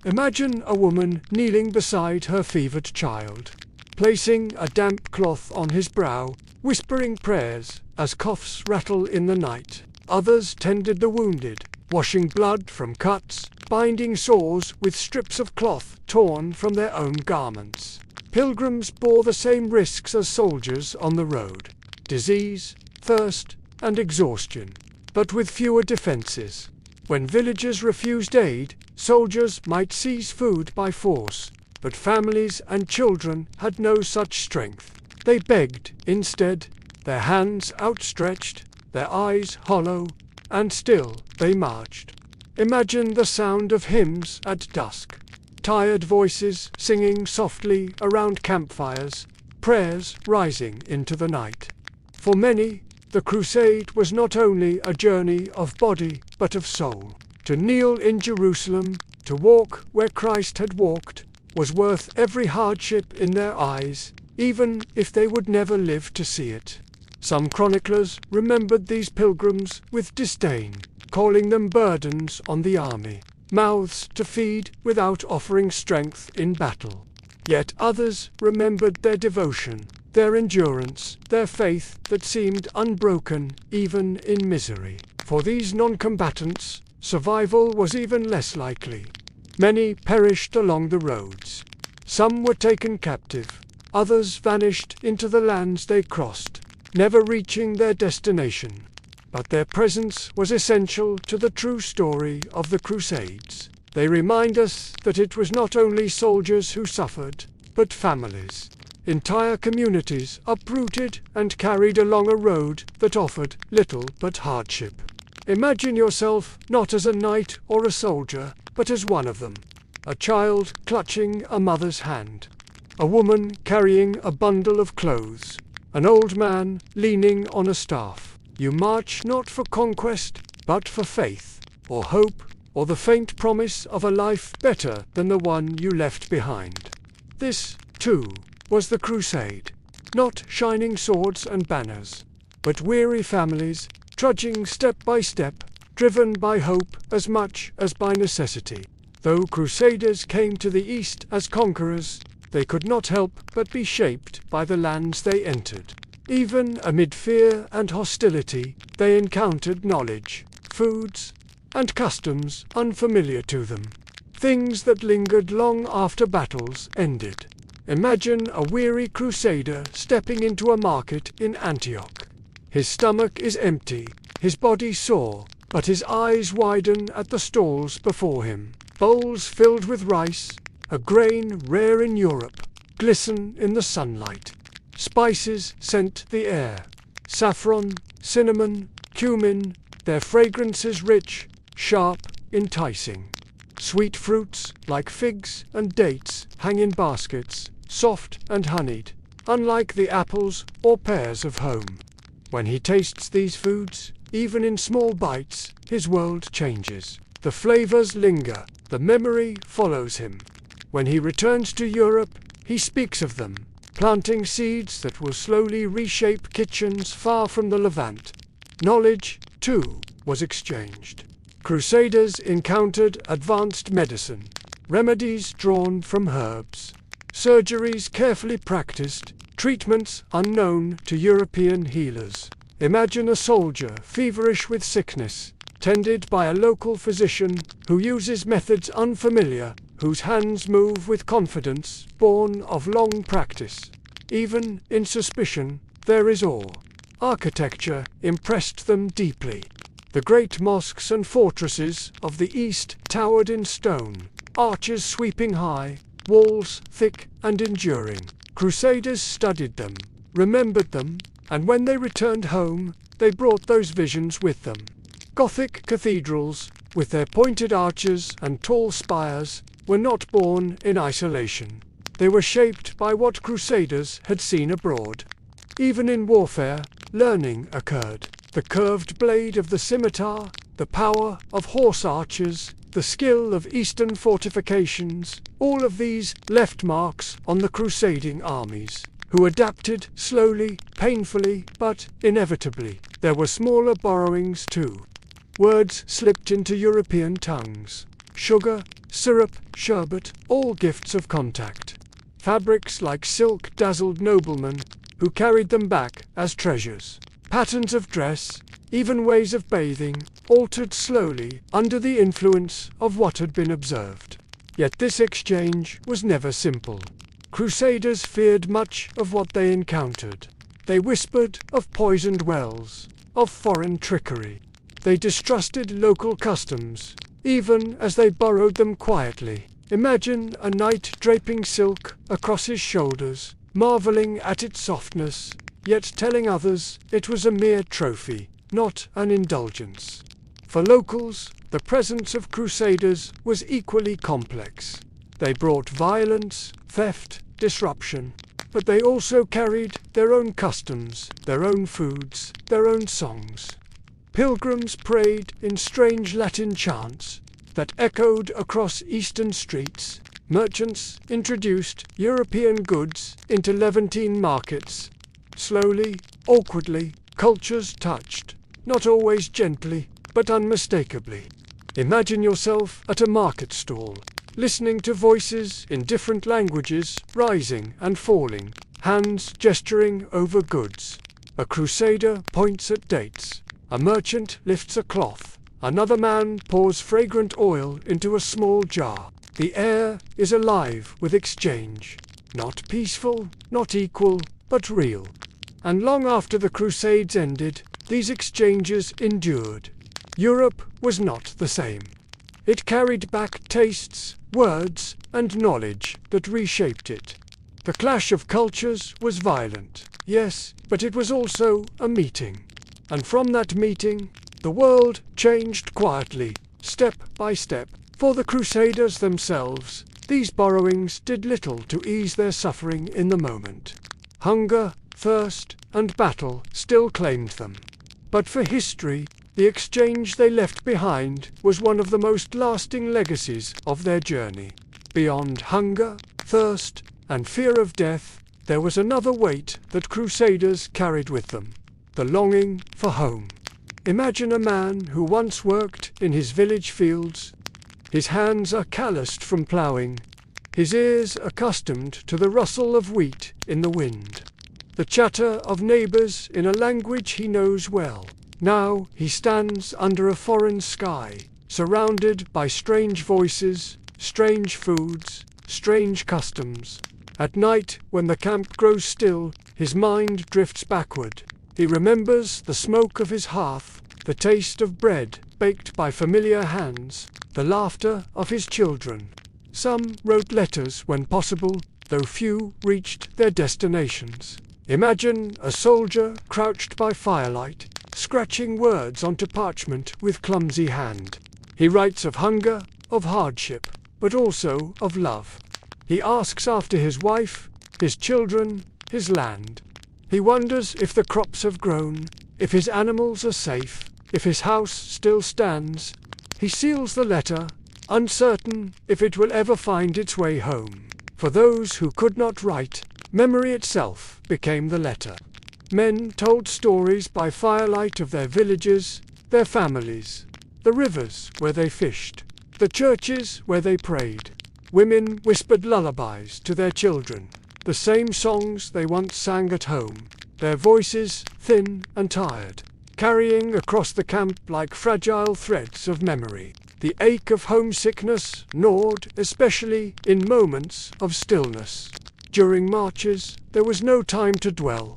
[SPEAKER 1] Imagine a woman kneeling beside her fevered child, placing a damp cloth on his brow, whispering prayers as coughs rattle in the night. Others tended the wounded, washing blood from cuts, binding sores with strips of cloth torn from their own garments. Pilgrims bore the same risks as soldiers on the road: disease, thirst, and exhaustion, but with fewer defenses. When villagers refused aid, soldiers might seize food by force, but families and children had no such strength. They begged instead, their hands outstretched, their eyes hollow, and still they marched. Imagine the sound of hymns at dusk, tired voices singing softly around campfires, prayers rising into the night. For many, the crusade was not only a journey of body but of soul. To kneel in Jerusalem, to walk where Christ had walked, was worth every hardship in their eyes, even if they would never live to see it. Some chroniclers remembered these pilgrims with disdain, calling them burdens on the army, mouths to feed without offering strength in battle. Yet others remembered their devotion, their endurance, their faith that seemed unbroken even in misery. For these non-combatants, survival was even less likely. Many perished along the roads. Some were taken captive. Others vanished into the lands they crossed, never reaching their destination. But their presence was essential to the true story of the Crusades. They remind us that it was not only soldiers who suffered, but families. Entire communities uprooted and carried along a road that offered little but hardship. Imagine yourself not as a knight or a soldier, but as one of them. A child clutching a mother's hand. A woman carrying a bundle of clothes. An old man leaning on a staff. You march not for conquest, but for faith, or hope, or the faint promise of a life better than the one you left behind. This, too, was the crusade. Not shining swords and banners, but weary families, trudging step by step, driven by hope as much as by necessity. Though crusaders came to the east as conquerors, they could not help but be shaped by the lands they entered. Even amid fear and hostility, they encountered knowledge, foods, and customs unfamiliar to them. Things that lingered long after battles ended. Imagine a weary crusader stepping into a market in Antioch. His stomach is empty, his body sore, but his eyes widen at the stalls before him. Bowls filled with rice, a grain rare in Europe, glisten in the sunlight. Spices scent the air. Saffron, cinnamon, cumin, their fragrances rich, sharp, enticing. Sweet fruits, like figs and dates, hang in baskets, soft and honeyed, unlike the apples or pears of home. When he tastes these foods, even in small bites, his world changes. The flavors linger, the memory follows him. When he returns to Europe, he speaks of them, planting seeds that will slowly reshape kitchens far from the Levant. Knowledge, too, was exchanged. Crusaders encountered advanced medicine, remedies drawn from herbs, surgeries carefully practiced, treatments unknown to European healers. Imagine a soldier feverish with sickness, tended by a local physician who uses methods unfamiliar, whose hands move with confidence born of long practice. Even in suspicion, there is awe. Architecture impressed them deeply. The great mosques and fortresses of the East towered in stone, arches sweeping high, walls thick and enduring. Crusaders studied them, remembered them, and when they returned home, they brought those visions with them. Gothic cathedrals, with their pointed arches and tall spires, were not born in isolation. They were shaped by what crusaders had seen abroad. Even in warfare, learning occurred. The curved blade of the scimitar, the power of horse archers, the skill of eastern fortifications, all of these left marks on the crusading armies, who adapted slowly, painfully, but inevitably. There were smaller borrowings too. Words slipped into European tongues. Sugar, syrup, sherbet, all gifts of contact. Fabrics like silk dazzled noblemen, who carried them back as treasures. Patterns of dress, even ways of bathing, altered slowly under the influence of what had been observed. Yet this exchange was never simple. Crusaders feared much of what they encountered. They whispered of poisoned wells, of foreign trickery. They distrusted local customs, even as they borrowed them quietly. Imagine a knight draping silk across his shoulders, marveling at its softness, yet telling others it was a mere trophy, not an indulgence. For locals, the presence of crusaders was equally complex. They brought violence, theft, disruption, but they also carried their own customs, their own foods, their own songs. Pilgrims prayed in strange Latin chants that echoed across eastern streets. Merchants introduced European goods into Levantine markets. Slowly, awkwardly, cultures touched, not always gently, but unmistakably. Imagine yourself at a market stall, listening to voices in different languages rising and falling, hands gesturing over goods. A crusader points at dates. A merchant lifts a cloth. Another man pours fragrant oil into a small jar. The air is alive with exchange. Not peaceful, not equal, but real. And long after the Crusades ended, these exchanges endured. Europe was not the same. It carried back tastes, words, and knowledge that reshaped it. The clash of cultures was violent, yes, but it was also a meeting. And from that meeting, the world changed quietly, step by step. For the Crusaders themselves, these borrowings did little to ease their suffering in the moment. Hunger, thirst, and battle still claimed them. But for history, the exchange they left behind was one of the most lasting legacies of their journey. Beyond hunger, thirst, and fear of death, there was another weight that Crusaders carried with them: the longing for home. Imagine a man who once worked in his village fields. His hands are calloused from ploughing, his ears accustomed to the rustle of wheat in the wind, the chatter of neighbors in a language he knows well. Now he stands under a foreign sky, surrounded by strange voices, strange foods, strange customs. At night, when the camp grows still, his mind drifts backward. He remembers the smoke of his hearth, the taste of bread baked by familiar hands, the laughter of his children. Some wrote letters when possible, though few reached their destinations. Imagine a soldier crouched by firelight, scratching words onto parchment with clumsy hand. He writes of hunger, of hardship, but also of love. He asks after his wife, his children, his land. He wonders if the crops have grown, if his animals are safe, if his house still stands. He seals the letter, uncertain if it will ever find its way home. For those who could not write, memory itself became the letter. Men told stories by firelight of their villages, their families, the rivers where they fished, the churches where they prayed. Women whispered lullabies to their children, the same songs they once sang at home, their voices thin and tired, carrying across the camp like fragile threads of memory. The ache of homesickness gnawed, especially in moments of stillness. During marches, there was no time to dwell.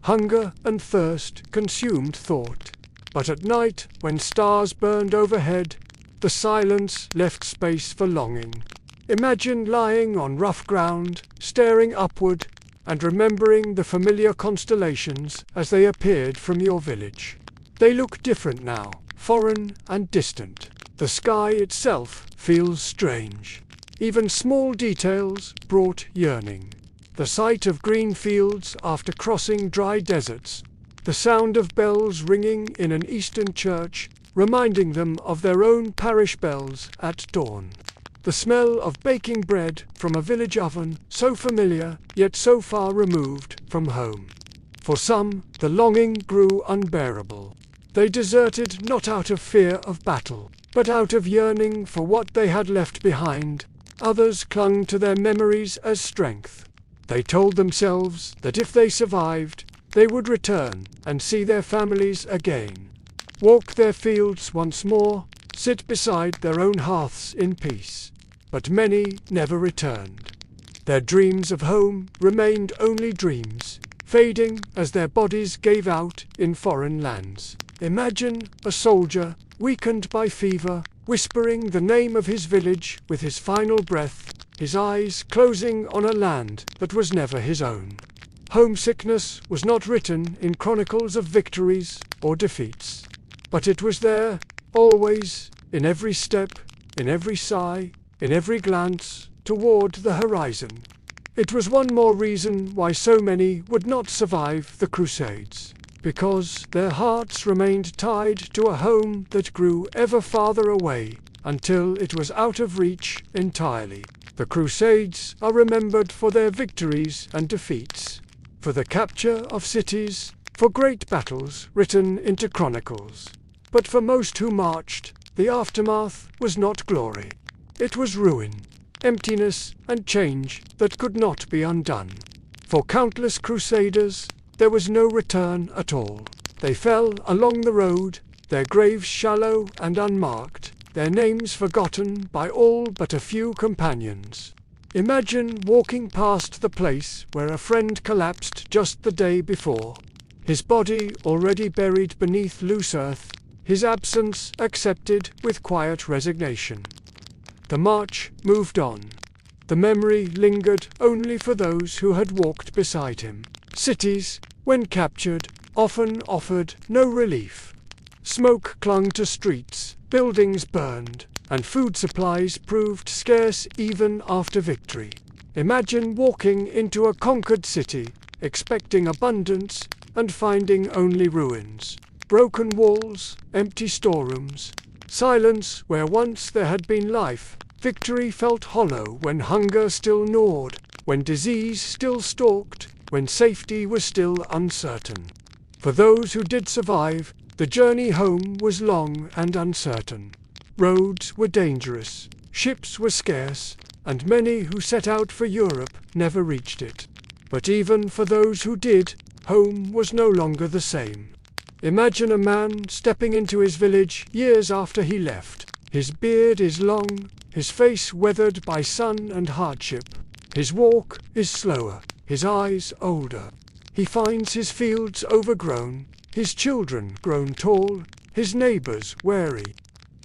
[SPEAKER 1] Hunger and thirst consumed thought. But at night, when stars burned overhead, the silence left space for longing. Imagine lying on rough ground, staring upward, and remembering the familiar constellations as they appeared from your village. They look different now, foreign and distant. The sky itself feels strange. Even small details brought yearning. The sight of green fields after crossing dry deserts, the sound of bells ringing in an Eastern church, reminding them of their own parish bells at dawn. The smell of baking bread from a village oven, so familiar, yet so far removed from home. For some, the longing grew unbearable. They deserted not out of fear of battle, but out of yearning for what they had left behind. Others clung to their memories as strength. They told themselves that if they survived, they would return and see their families again, walk their fields once more, sit beside their own hearths in peace. But many never returned. Their dreams of home remained only dreams, fading as their bodies gave out in foreign lands. Imagine a soldier, weakened by fever, whispering the name of his village with his final breath, his eyes closing on a land that was never his own. Homesickness was not written in chronicles of victories or defeats, but it was there, always, in every step, in every sigh, in every glance toward the horizon. It was one more reason why so many would not survive the Crusades, because their hearts remained tied to a home that grew ever farther away until it was out of reach entirely. The Crusades are remembered for their victories and defeats, for the capture of cities, for great battles written into chronicles. But for most who marched, the aftermath was not glory. It was ruin, emptiness, and change that could not be undone. For countless crusaders, there was no return at all. They fell along the road, their graves shallow and unmarked, their names forgotten by all but a few companions. Imagine walking past the place where a friend collapsed just the day before, his body already buried beneath loose earth, his absence accepted with quiet resignation. The march moved on. The memory lingered only for those who had walked beside him. Cities, when captured, often offered no relief. Smoke clung to streets, buildings burned, and food supplies proved scarce even after victory. Imagine walking into a conquered city, expecting abundance, and finding only ruins. Broken walls, empty storerooms, silence where once there had been life. Victory felt hollow when hunger still gnawed, when disease still stalked, when safety was still uncertain. For those who did survive, the journey home was long and uncertain. Roads were dangerous, ships were scarce, and many who set out for Europe never reached it. But even for those who did, home was no longer the same. Imagine a man stepping into his village years after he left. His beard is long, his face weathered by sun and hardship. His walk is slower, his eyes older. He finds his fields overgrown, his children grown tall, his neighbors wary.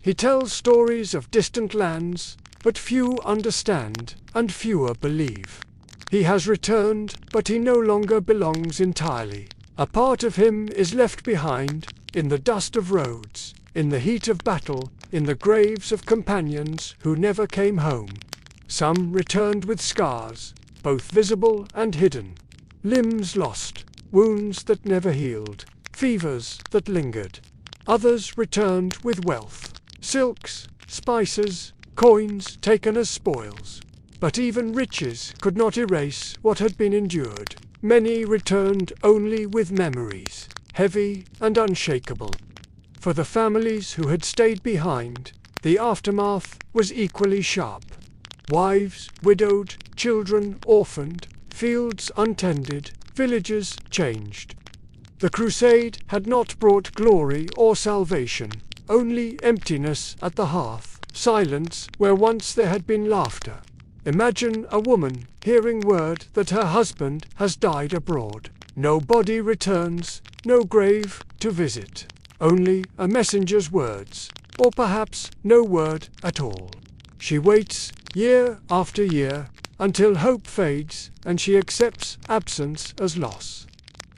[SPEAKER 1] He tells stories of distant lands, but few understand, and fewer believe. He has returned, but he no longer belongs entirely. A part of him is left behind, in the dust of roads, in the heat of battle, in the graves of companions who never came home. Some returned with scars, both visible and hidden. Limbs lost, wounds that never healed, fevers that lingered. Others returned with wealth, silks, spices, coins taken as spoils. But even riches could not erase what had been endured. Many returned only with memories, heavy and unshakable. For the families who had stayed behind, the aftermath was equally sharp. Wives widowed, children orphaned, fields untended, villages changed. The crusade had not brought glory or salvation, only emptiness at the hearth, silence where once there had been laughter. Imagine a woman hearing word that her husband has died abroad. No body returns, no grave to visit, only a messenger's words, or perhaps no word at all. She waits year after year until hope fades and she accepts absence as loss.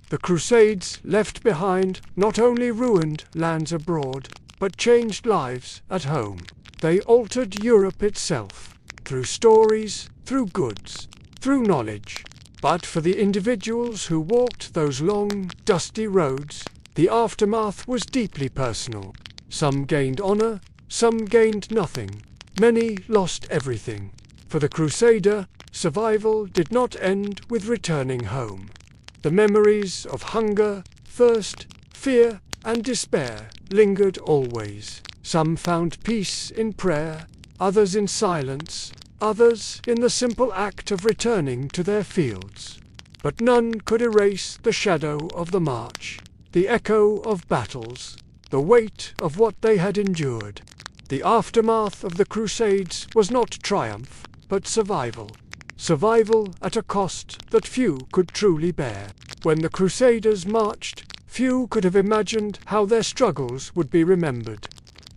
[SPEAKER 1] The Crusades left behind not only ruined lands abroad, but changed lives at home. They altered Europe itself, through stories, through goods, through knowledge. But for the individuals who walked those long, dusty roads, the aftermath was deeply personal. Some gained honor, some gained nothing. Many lost everything. For the Crusader, survival did not end with returning home. The memories of hunger, thirst, fear, and despair lingered always. Some found peace in prayer, others in silence, others in the simple act of returning to their fields. But none could erase the shadow of the march, the echo of battles, the weight of what they had endured. The aftermath of the Crusades was not triumph, but survival. Survival at a cost that few could truly bear. When the Crusaders marched, few could have imagined how their struggles would be remembered.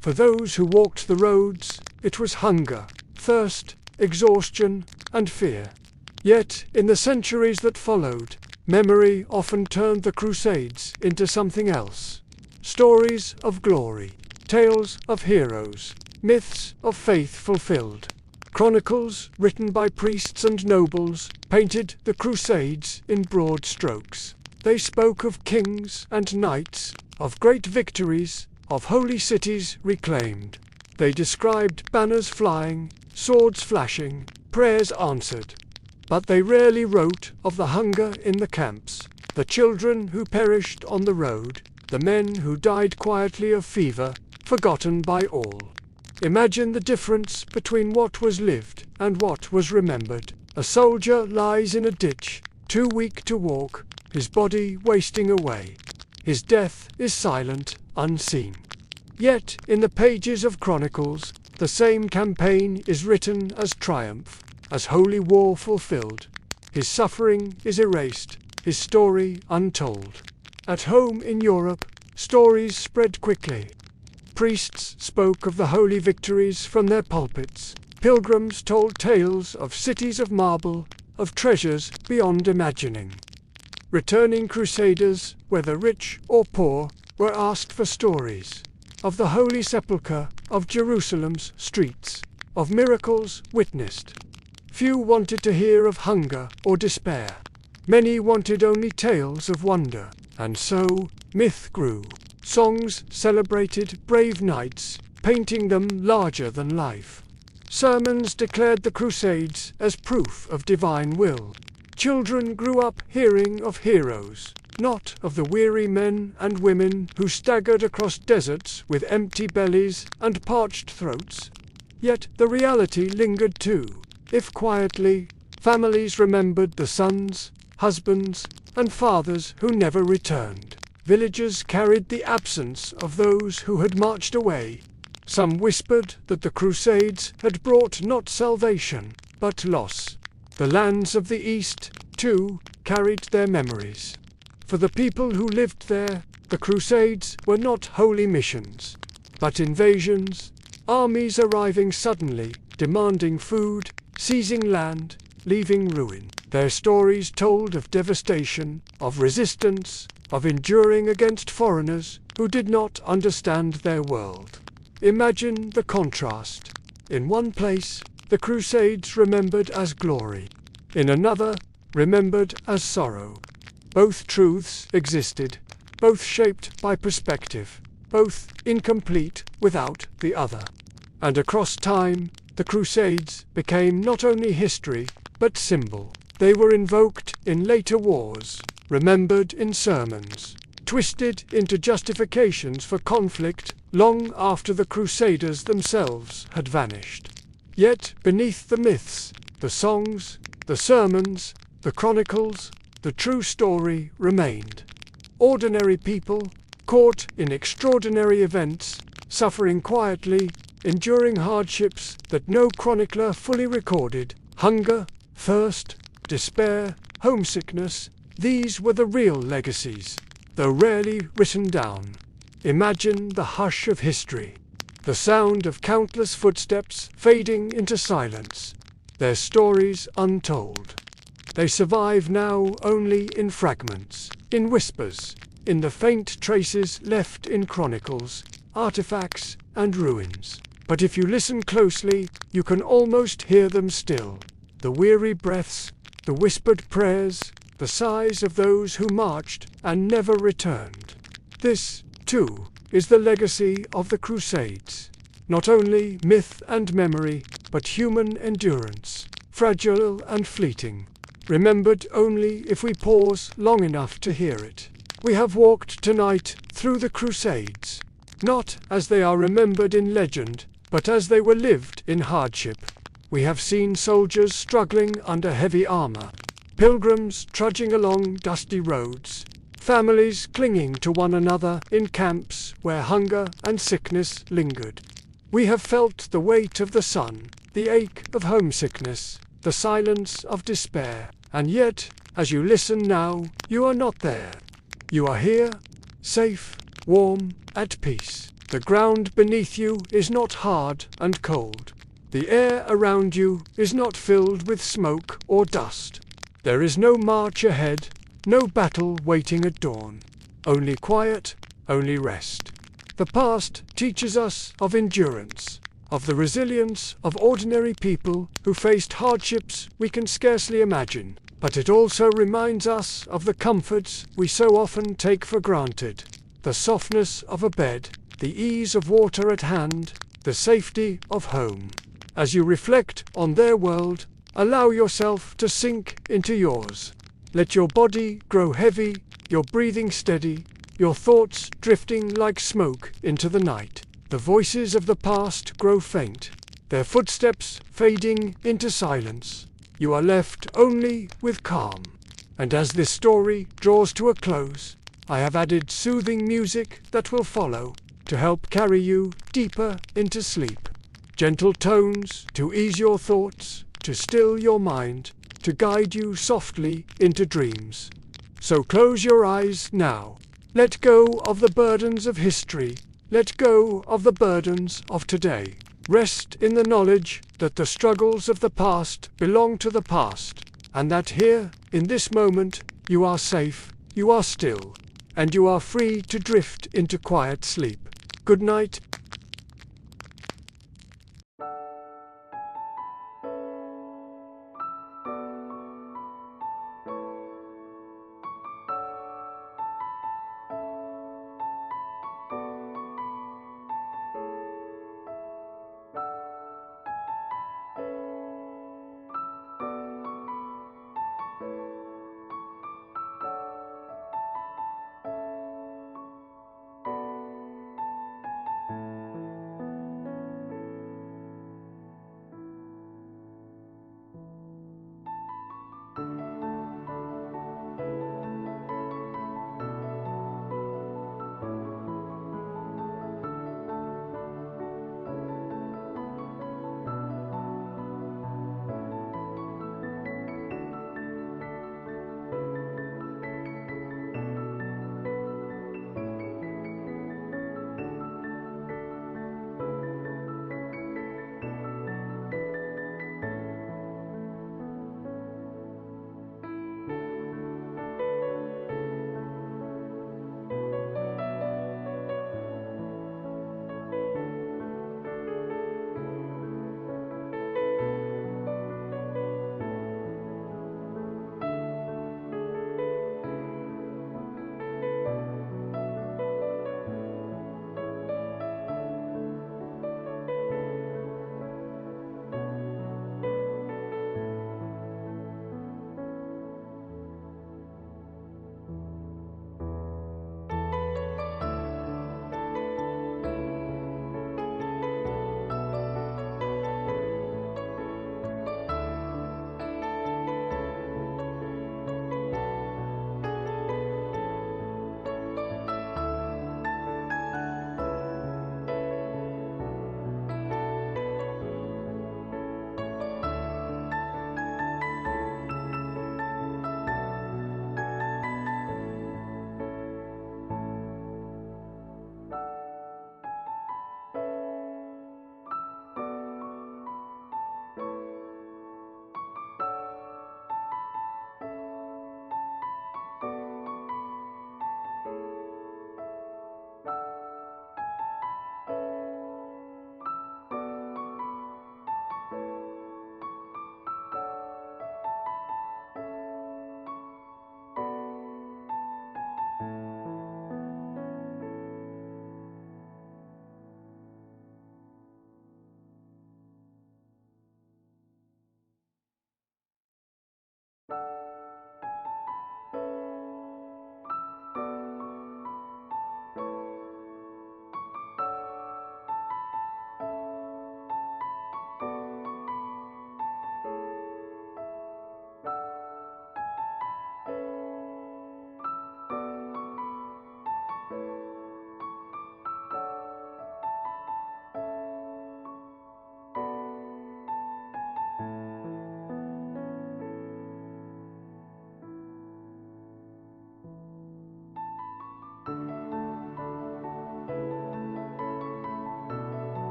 [SPEAKER 1] For those who walked the roads, it was hunger, thirst, exhaustion, and fear. Yet, in the centuries that followed, memory often turned the Crusades into something else. Stories of glory, tales of heroes, myths of faith fulfilled. Chronicles written by priests and nobles painted the Crusades in broad strokes. They spoke of kings and knights, of great victories, of holy cities reclaimed. They described banners flying, swords flashing, prayers answered. But they rarely wrote of the hunger in the camps, the children who perished on the road, the men who died quietly of fever, forgotten by all. Imagine the difference between what was lived and what was remembered. A soldier lies in a ditch, too weak to walk, his body wasting away. His death is silent, unseen. Yet, in the pages of chronicles, the same campaign is written as triumph, as holy war fulfilled. His suffering is erased, his story untold. At home in Europe, stories spread quickly. Priests spoke of the holy victories from their pulpits. Pilgrims told tales of cities of marble, of treasures beyond imagining. Returning crusaders, whether rich or poor, were asked for stories of the Holy Sepulchre, of Jerusalem's streets, of miracles witnessed. Few wanted to hear of hunger or despair. Many wanted only tales of wonder, and so myth grew. Songs celebrated brave knights, painting them larger than life. Sermons declared the Crusades as proof of divine will. Children grew up hearing of heroes, not of the weary men and women who staggered across deserts with empty bellies and parched throats. Yet the reality lingered too. If quietly, families remembered the sons, husbands, and fathers who never returned. Villages carried the absence of those who had marched away. Some whispered that the Crusades had brought not salvation, but loss. The lands of the East, too, carried their memories. For the people who lived there, the Crusades were not holy missions, but invasions, armies arriving suddenly, demanding food, seizing land, leaving ruin. Their stories told of devastation, of resistance, of enduring against foreigners who did not understand their world. Imagine the contrast. In one place, the Crusades remembered as glory. In another, remembered as sorrow. Both truths existed, both shaped by perspective, both incomplete without the other. And across time, the Crusades became not only history, but symbol. They were invoked in later wars, remembered in sermons, twisted into justifications for conflict long after the Crusaders themselves had vanished. Yet beneath the myths, the songs, the sermons, the chronicles, the true story remained. Ordinary people, caught in extraordinary events, suffering quietly, enduring hardships that no chronicler fully recorded, hunger, thirst, despair, homesickness, these were the real legacies, though rarely written down. Imagine the hush of history, the sound of countless footsteps fading into silence, their stories untold. They survive now only in fragments, in whispers, in the faint traces left in chronicles, artifacts, and ruins. But if you listen closely, you can almost hear them still. The weary breaths, the whispered prayers, the sighs of those who marched and never returned. This, too, is the legacy of the Crusades. Not only myth and memory, but human endurance, fragile and fleeting, remembered only if we pause long enough to hear it. We have walked tonight through the Crusades, not as they are remembered in legend, but as they were lived in hardship. We have seen soldiers struggling under heavy armor, pilgrims trudging along dusty roads, families clinging to one another in camps where hunger and sickness lingered. We have felt the weight of the sun, the ache of homesickness, the silence of despair, and yet, as you listen now, you are not there. You are here, safe, warm, at peace. The ground beneath you is not hard and cold. The air around you is not filled with smoke or dust. There is no march ahead, no battle waiting at dawn. Only quiet, only rest. The past teaches us of endurance, of the resilience of ordinary people who faced hardships we can scarcely imagine. But it also reminds us of the comforts we so often take for granted. The softness of a bed, the ease of water at hand, the safety of home. As you reflect on their world, allow yourself to sink into yours. Let your body grow heavy, your breathing steady, your thoughts drifting like smoke into the night. The voices of the past grow faint, their footsteps fading into silence. You are left only with calm. And as this story draws to a close, I have added soothing music that will follow to help carry you deeper into sleep. Gentle tones to ease your thoughts, to still your mind, to guide you softly into dreams. So close your eyes now. Let go of the burdens of history. Let go of the burdens of today. Rest in the knowledge that the struggles of the past belong to the past, and that here, in this moment, you are safe, you are still, and you are free to drift into quiet sleep. Good night,